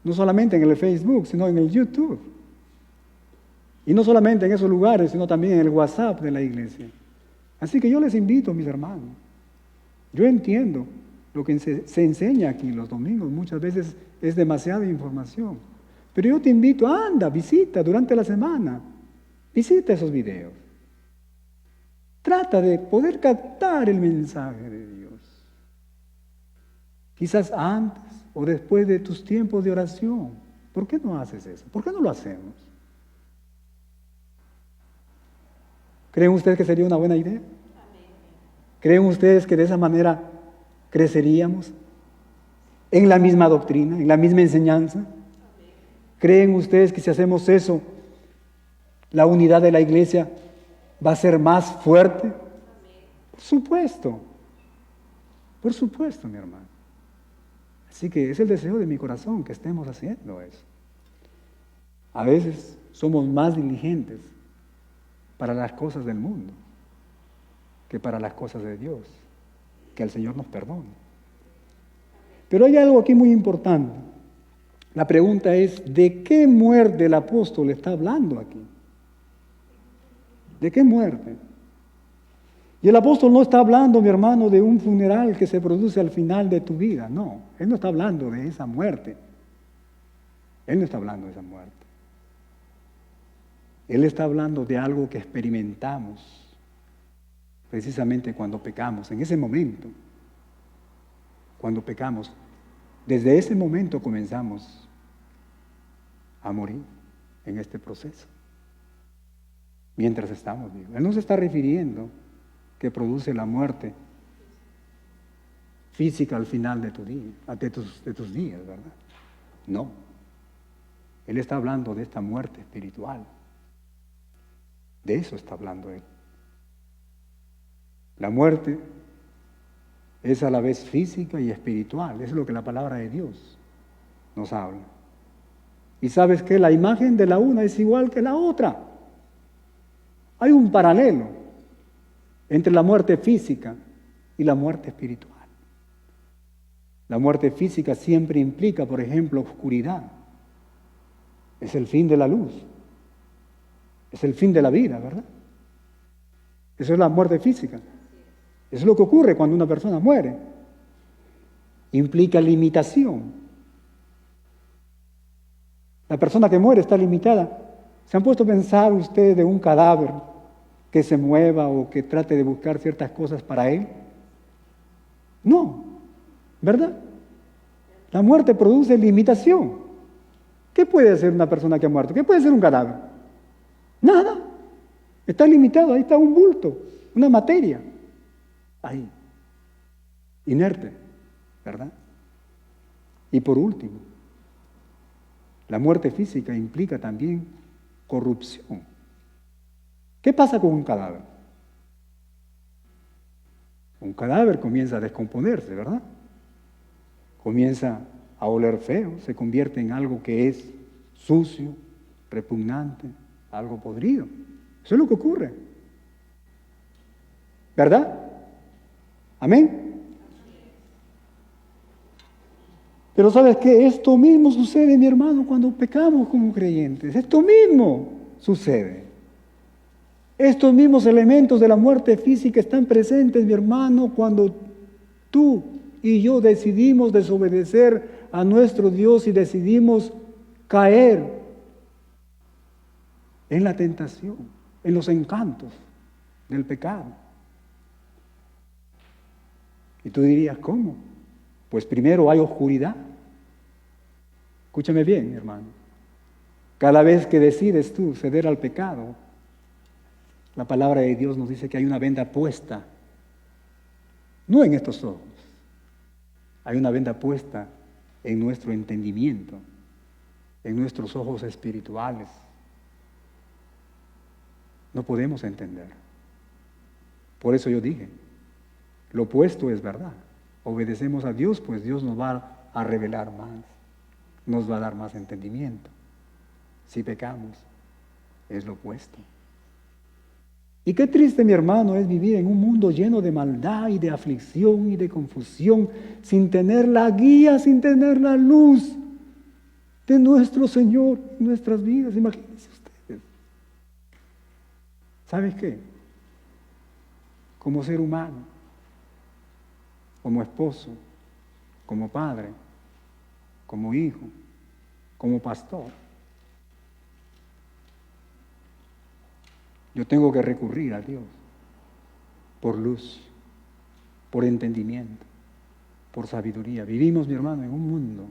no solamente en el Facebook, sino en el YouTube. Y no solamente en esos lugares, sino también en el WhatsApp de la iglesia. Así que yo les invito, mis hermanos. Yo entiendo lo que se enseña aquí los domingos. Muchas veces es demasiada información. Pero yo te invito, anda, visita durante la semana. Visita esos videos. Trata de poder captar el mensaje de Dios. Quizás antes o después de tus tiempos de oración. ¿Por qué no haces eso? ¿Por qué no lo hacemos? ¿Creen ustedes que sería una buena idea? ¿Creen ustedes que de esa manera creceríamos en la misma doctrina, en la misma enseñanza? ¿Creen ustedes que si hacemos eso, la unidad de la iglesia va a ser más fuerte? Por supuesto, mi hermano. Así que es el deseo de mi corazón que estemos haciendo eso. A veces somos más diligentes para las cosas del mundo que para las cosas de Dios. Que el Señor nos perdone. Pero hay algo aquí muy importante. La pregunta es, ¿de qué muerte el apóstol está hablando aquí? ¿De qué muerte? Y el apóstol no está hablando, mi hermano, de un funeral que se produce al final de tu vida. No, él no está hablando de esa muerte. Él no está hablando de esa muerte. Él está hablando de algo que experimentamos precisamente cuando pecamos, en ese momento. Cuando pecamos, desde ese momento comenzamos a morir en este proceso. Mientras estamos vivos. Él no se está refiriendo que produce la muerte física al final de tu día, de tus días, ¿verdad? No. Él está hablando de esta muerte espiritual. De eso está hablando él. La muerte es a la vez física y espiritual. Eso es lo que la palabra de Dios nos habla. Y sabes que la imagen de la una es igual que la otra. Hay un paralelo entre la muerte física y la muerte espiritual. La muerte física siempre implica, por ejemplo, oscuridad. Es el fin de la luz. Es el fin de la vida, ¿verdad? Eso es la muerte física. Eso es lo que ocurre cuando una persona muere. Implica limitación. La persona que muere está limitada. ¿Se han puesto a pensar ustedes de un cadáver que se mueva o que trate de buscar ciertas cosas para él? No, ¿verdad? La muerte produce limitación. ¿Qué puede hacer una persona que ha muerto? ¿Qué puede hacer un cadáver? Nada. Está limitado, ahí está un bulto, una materia. Ahí, inerte, ¿verdad? Y por último, la muerte física implica también corrupción. ¿Qué pasa con un cadáver? Un cadáver comienza a descomponerse, ¿verdad? Comienza a oler feo, se convierte en algo que es sucio, repugnante, algo podrido. Eso es lo que ocurre, ¿verdad? Amén. Pero ¿sabes qué? Esto mismo sucede, mi hermano, cuando pecamos como creyentes. Esto mismo sucede. Estos mismos elementos de la muerte física están presentes, mi hermano, cuando tú y yo decidimos desobedecer a nuestro Dios y decidimos caer en la tentación, en los encantos del pecado. Y tú dirías, ¿cómo? Pues primero hay oscuridad. Escúchame bien, mi hermano. Cada vez que decides tú ceder al pecado, la palabra de Dios nos dice que hay una venda puesta, no en estos ojos, hay una venda puesta en nuestro entendimiento, en nuestros ojos espirituales. No podemos entender. Por eso yo dije, lo opuesto es verdad. Obedecemos a Dios, pues Dios nos va a revelar más, nos va a dar más entendimiento. Si pecamos, es lo opuesto. Y qué triste, mi hermano, es vivir en un mundo lleno de maldad y de aflicción y de confusión, sin tener la guía, sin tener la luz de nuestro Señor en nuestras vidas. Imagínense ustedes. ¿Sabes qué? Como ser humano, como esposo, como padre, como hijo, como pastor, yo tengo que recurrir a Dios por luz, por entendimiento, por sabiduría. Vivimos, mi hermano, en un mundo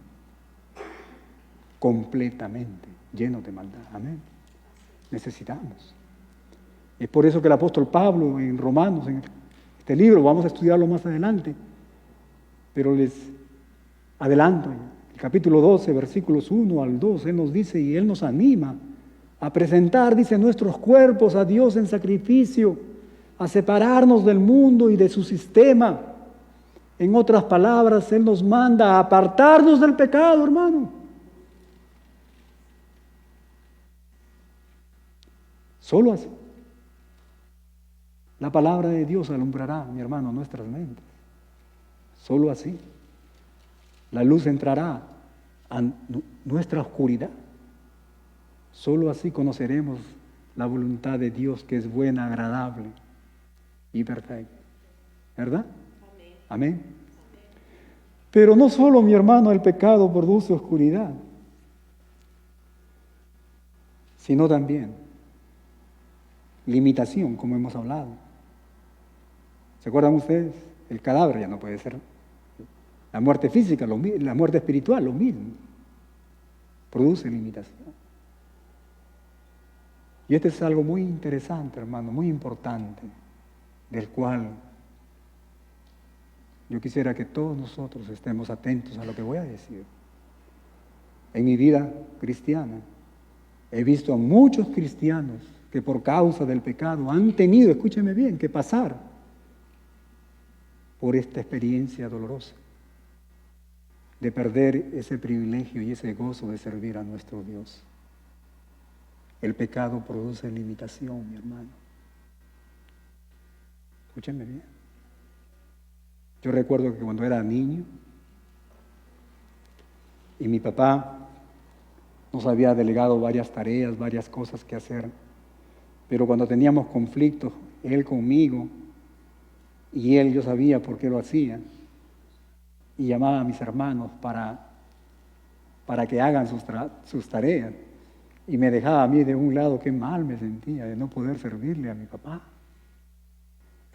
completamente lleno de maldad. Amén. Necesitamos. Es por eso que el apóstol Pablo en Romanos, en este libro, vamos a estudiarlo más adelante, pero les adelanto, el capítulo 12, versículos 1 al 2, él nos dice y él nos anima a presentar, dice, nuestros cuerpos a Dios en sacrificio, a separarnos del mundo y de su sistema. En otras palabras, él nos manda a apartarnos del pecado, hermano. Solo así. La palabra de Dios alumbrará, mi hermano, nuestras mentes. Solo así. La luz entrará a nuestra oscuridad. Solo así conoceremos la voluntad de Dios, que es buena, agradable y perfecta. ¿Verdad? Amén. Amén. Pero no solo, mi hermano, el pecado produce oscuridad, sino también limitación, como hemos hablado. ¿Se acuerdan ustedes? El cadáver ya no puede ser. La muerte física, la muerte espiritual, lo mismo. Produce limitación. Y este es algo muy interesante, hermano, muy importante, del cual yo quisiera que todos nosotros estemos atentos a lo que voy a decir. En mi vida cristiana he visto a muchos cristianos que por causa del pecado han tenido, escúcheme bien, que pasar por esta experiencia dolorosa de perder ese privilegio y ese gozo de servir a nuestro Dios. El pecado produce limitación, mi hermano. Escúchenme bien. Yo recuerdo que cuando era niño y mi papá nos había delegado varias tareas, varias cosas que hacer, pero cuando teníamos conflictos, él conmigo y él, yo sabía por qué lo hacía, y llamaba a mis hermanos para que hagan sus tareas. Y me dejaba a mí de un lado. Qué mal me sentía de no poder servirle a mi papá.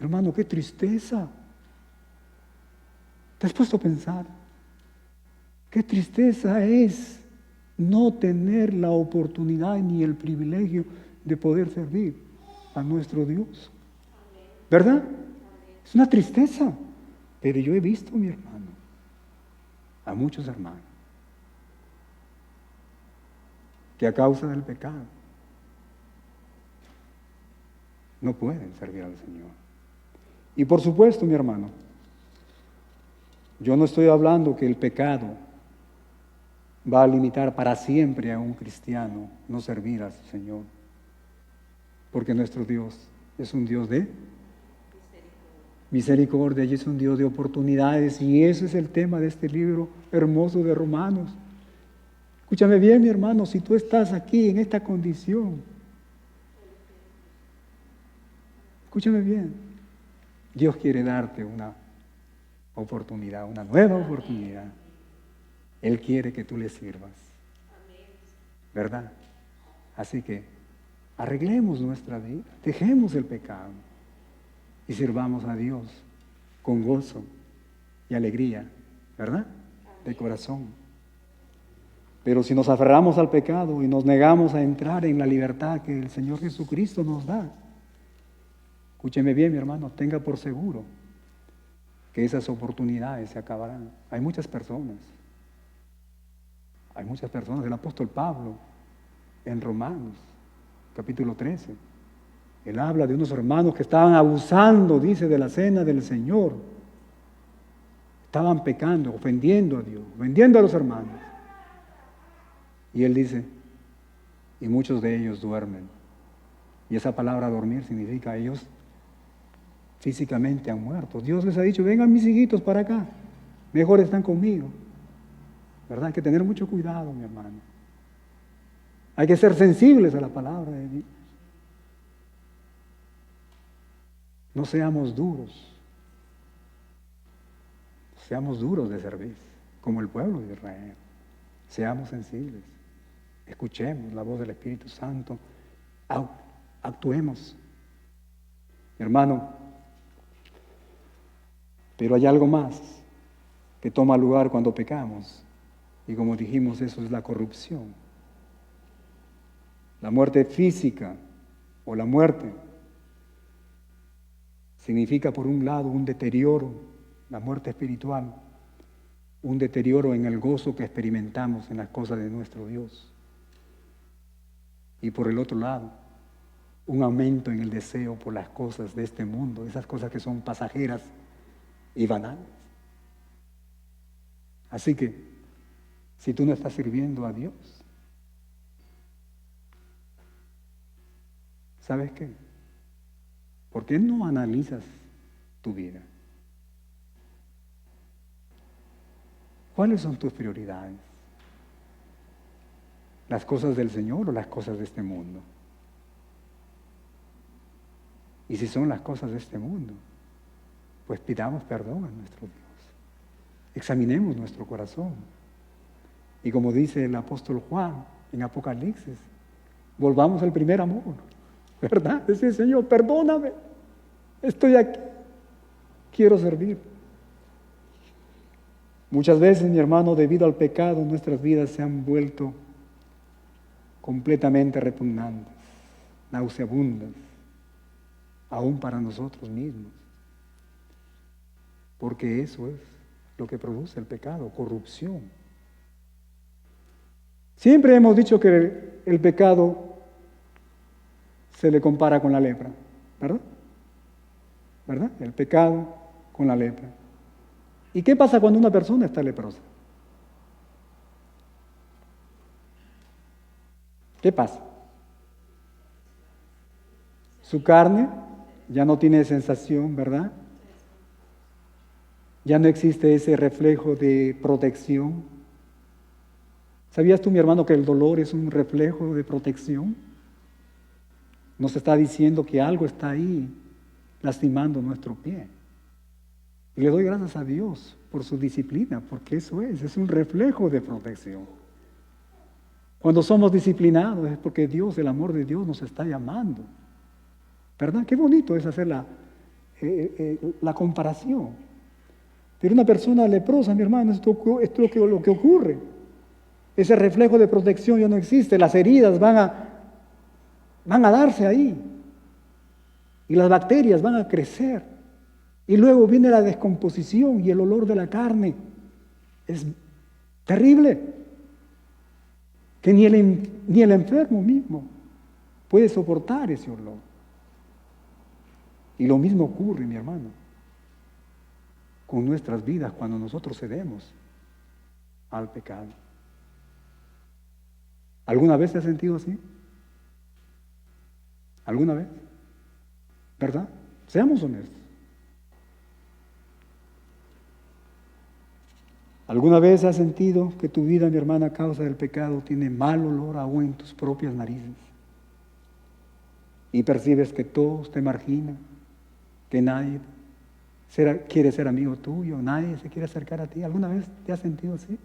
Hermano, qué tristeza. ¿Te has puesto a pensar? Qué tristeza es no tener la oportunidad ni el privilegio de poder servir a nuestro Dios. ¿Verdad? Es una tristeza. Pero yo he visto, mi hermano, a muchos hermanos que a causa del pecado no pueden servir al Señor. Y por supuesto, mi hermano, yo no estoy hablando que el pecado va a limitar para siempre a un cristiano no servir al Señor, porque nuestro Dios es un Dios de misericordia y es un Dios de oportunidades, y eso es el tema de este libro hermoso de Romanos. Escúchame bien, mi hermano, si tú estás aquí en esta condición, escúchame bien, Dios quiere darte una oportunidad, una nueva oportunidad. Él quiere que tú le sirvas, ¿verdad? Así que arreglemos nuestra vida, dejemos el pecado y sirvamos a Dios con gozo y alegría, ¿verdad? De corazón. Pero si nos aferramos al pecado y nos negamos a entrar en la libertad que el Señor Jesucristo nos da, escúcheme bien, mi hermano, tenga por seguro que esas oportunidades se acabarán. Hay muchas personas, el apóstol Pablo en Romanos, capítulo 13, él habla de unos hermanos que estaban abusando, dice, de la cena del Señor. Estaban pecando, ofendiendo a Dios, ofendiendo a los hermanos. Y él dice, y muchos de ellos duermen. Y esa palabra dormir significa ellos físicamente han muerto. Dios les ha dicho, vengan mis hijitos para acá, mejor están conmigo. ¿Verdad? Hay que tener mucho cuidado, mi hermano. Hay que ser sensibles a la palabra de Dios. No seamos duros. Seamos duros de servir, como el pueblo de Israel. Seamos sensibles. Escuchemos la voz del Espíritu Santo. Actuemos. Mi hermano, pero hay algo más que toma lugar cuando pecamos. Y como dijimos, eso es la corrupción. La muerte física o la muerte significa, por un lado, un deterioro, la muerte espiritual, un deterioro en el gozo que experimentamos en las cosas de nuestro Dios. Y por el otro lado, un aumento en el deseo por las cosas de este mundo, esas cosas que son pasajeras y banales. Así que, si tú no estás sirviendo a Dios, ¿sabes qué? ¿Por qué no analizas tu vida? ¿Cuáles son tus prioridades? ¿Las cosas del Señor o las cosas de este mundo? Y si son las cosas de este mundo, pues pidamos perdón a nuestro Dios. Examinemos nuestro corazón. Y como dice el apóstol Juan en Apocalipsis, volvamos al primer amor, ¿verdad? Decir, Señor, perdóname, estoy aquí, quiero servir. Muchas veces, mi hermano, debido al pecado, nuestras vidas se han vuelto completamente repugnantes, nauseabundas, aún para nosotros mismos. Porque eso es lo que produce el pecado, corrupción. Siempre hemos dicho que el pecado se le compara con la lepra, ¿verdad? ¿Verdad? El pecado con la lepra. ¿Y qué pasa cuando una persona está leprosa? ¿Qué pasa? Su carne ya no tiene sensación, ¿verdad? Ya no existe ese reflejo de protección. ¿Sabías tú, mi hermano, que el dolor es un reflejo de protección? Nos está diciendo que algo está ahí lastimando nuestro pie. Y le doy gracias a Dios por su disciplina, porque eso es un reflejo de protección. Cuando somos disciplinados es porque Dios, el amor de Dios nos está llamando. ¿Verdad? Qué bonito es hacer la comparación. Pero una persona leprosa, mi hermano, esto es lo que ocurre. Ese reflejo de protección ya no existe. Las heridas van a darse ahí. Y las bacterias van a crecer. Y luego viene la descomposición y el olor de la carne. Es terrible. Que ni el enfermo mismo puede soportar ese olor. Y lo mismo ocurre, mi hermano, con nuestras vidas cuando nosotros cedemos al pecado. ¿Alguna vez te has sentido así? ¿Alguna vez? ¿Verdad? Seamos honestos. ¿Alguna vez has sentido que tu vida, mi hermana, a causa del pecado, tiene mal olor aún en tus propias narices? Y percibes que todos te marginan, que nadie quiere ser amigo tuyo, nadie se quiere acercar a ti. ¿Alguna vez te has sentido así?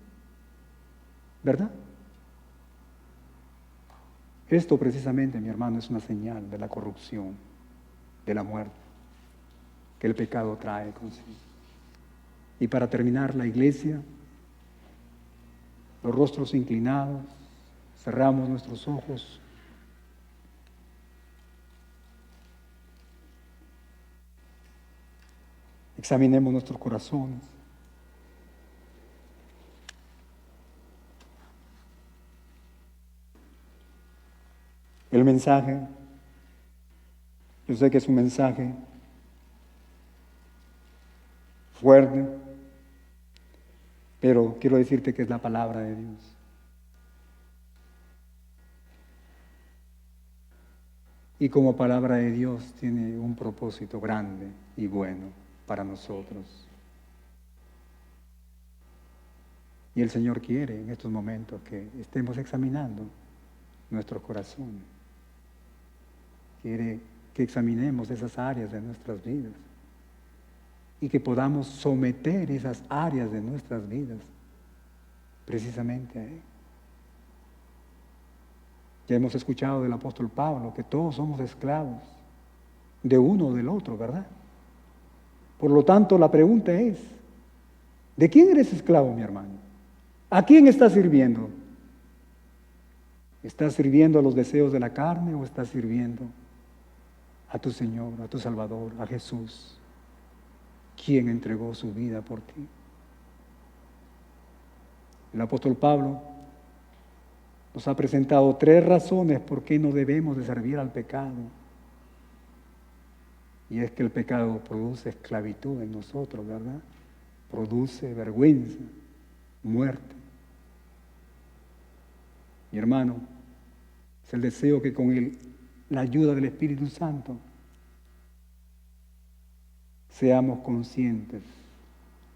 ¿Verdad? Esto precisamente, mi hermano, es una señal de la corrupción, de la muerte, que el pecado trae consigo. Y para terminar, la iglesia, los rostros inclinados, cerramos nuestros ojos. Examinemos nuestros corazones. El mensaje, yo sé que es un mensaje fuerte, pero quiero decirte que es la palabra de Dios. Y como palabra de Dios tiene un propósito grande y bueno para nosotros. Y el Señor quiere en estos momentos que estemos examinando nuestro corazón. Quiere que examinemos esas áreas de nuestras vidas y que podamos someter esas áreas de nuestras vidas precisamente a Él. Ya hemos escuchado del apóstol Pablo que todos somos esclavos de uno o del otro, ¿verdad? Por lo tanto, la pregunta es, ¿de quién eres esclavo, mi hermano? ¿A quién estás sirviendo? ¿Estás sirviendo a los deseos de la carne o estás sirviendo a tu Señor, a tu Salvador, a Jesús, quien entregó su vida por ti? El apóstol Pablo nos ha presentado 3 razones por qué no debemos de servir al pecado. Y es que el pecado produce esclavitud en nosotros, ¿verdad? Produce vergüenza, muerte. Mi hermano, es el deseo que con la ayuda del Espíritu Santo seamos conscientes,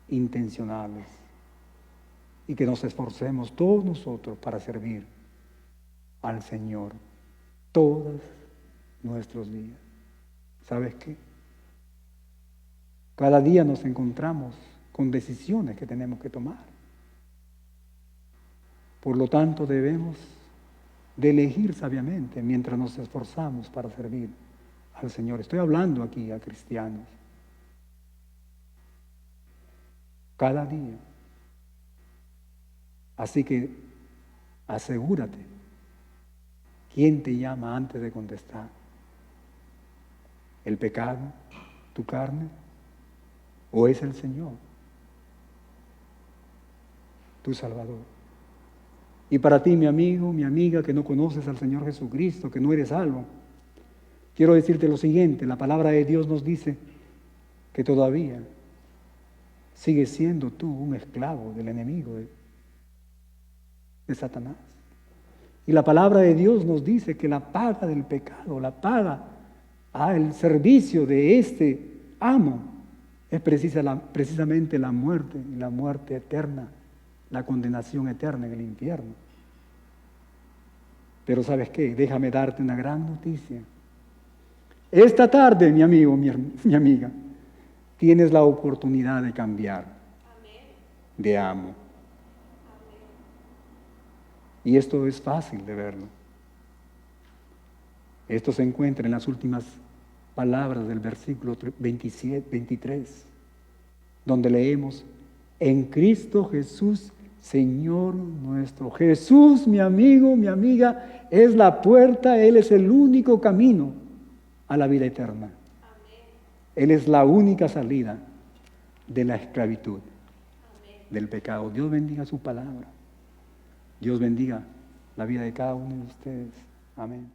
intencionales y que nos esforcemos todos nosotros para servir al Señor todos nuestros días. ¿Sabes qué? Cada día nos encontramos con decisiones que tenemos que tomar. Por lo tanto, debemos de elegir sabiamente mientras nos esforzamos para servir al Señor. Estoy hablando aquí a cristianos. Cada día. Así que asegúrate. ¿Quién te llama antes de contestar? ¿El pecado? ¿Tu carne? ¿O es el Señor? Tu Salvador. Y para ti, mi amigo, mi amiga, que no conoces al Señor Jesucristo, que no eres salvo, quiero decirte lo siguiente: la palabra de Dios nos dice que todavía sigues siendo tú un esclavo del enemigo de Satanás. Y la palabra de Dios nos dice que la paga del pecado, la paga al servicio de este amo, es precisamente la muerte, y la muerte eterna, la condenación eterna en el infierno. Pero ¿sabes qué? Déjame darte una gran noticia. Esta tarde, mi amigo, mi amiga, tienes la oportunidad de cambiar. Amén. De amo. Amén. Y esto es fácil de verlo. Esto se encuentra en las últimas palabras del versículo 23, donde leemos: en Cristo Jesús, Señor nuestro. Jesús, mi amigo, mi amiga, es la puerta, Él es el único camino a la vida eterna. Amén. Él es la única salida de la esclavitud, amén, del pecado. Dios bendiga su palabra. Dios bendiga la vida de cada uno de ustedes. Amén.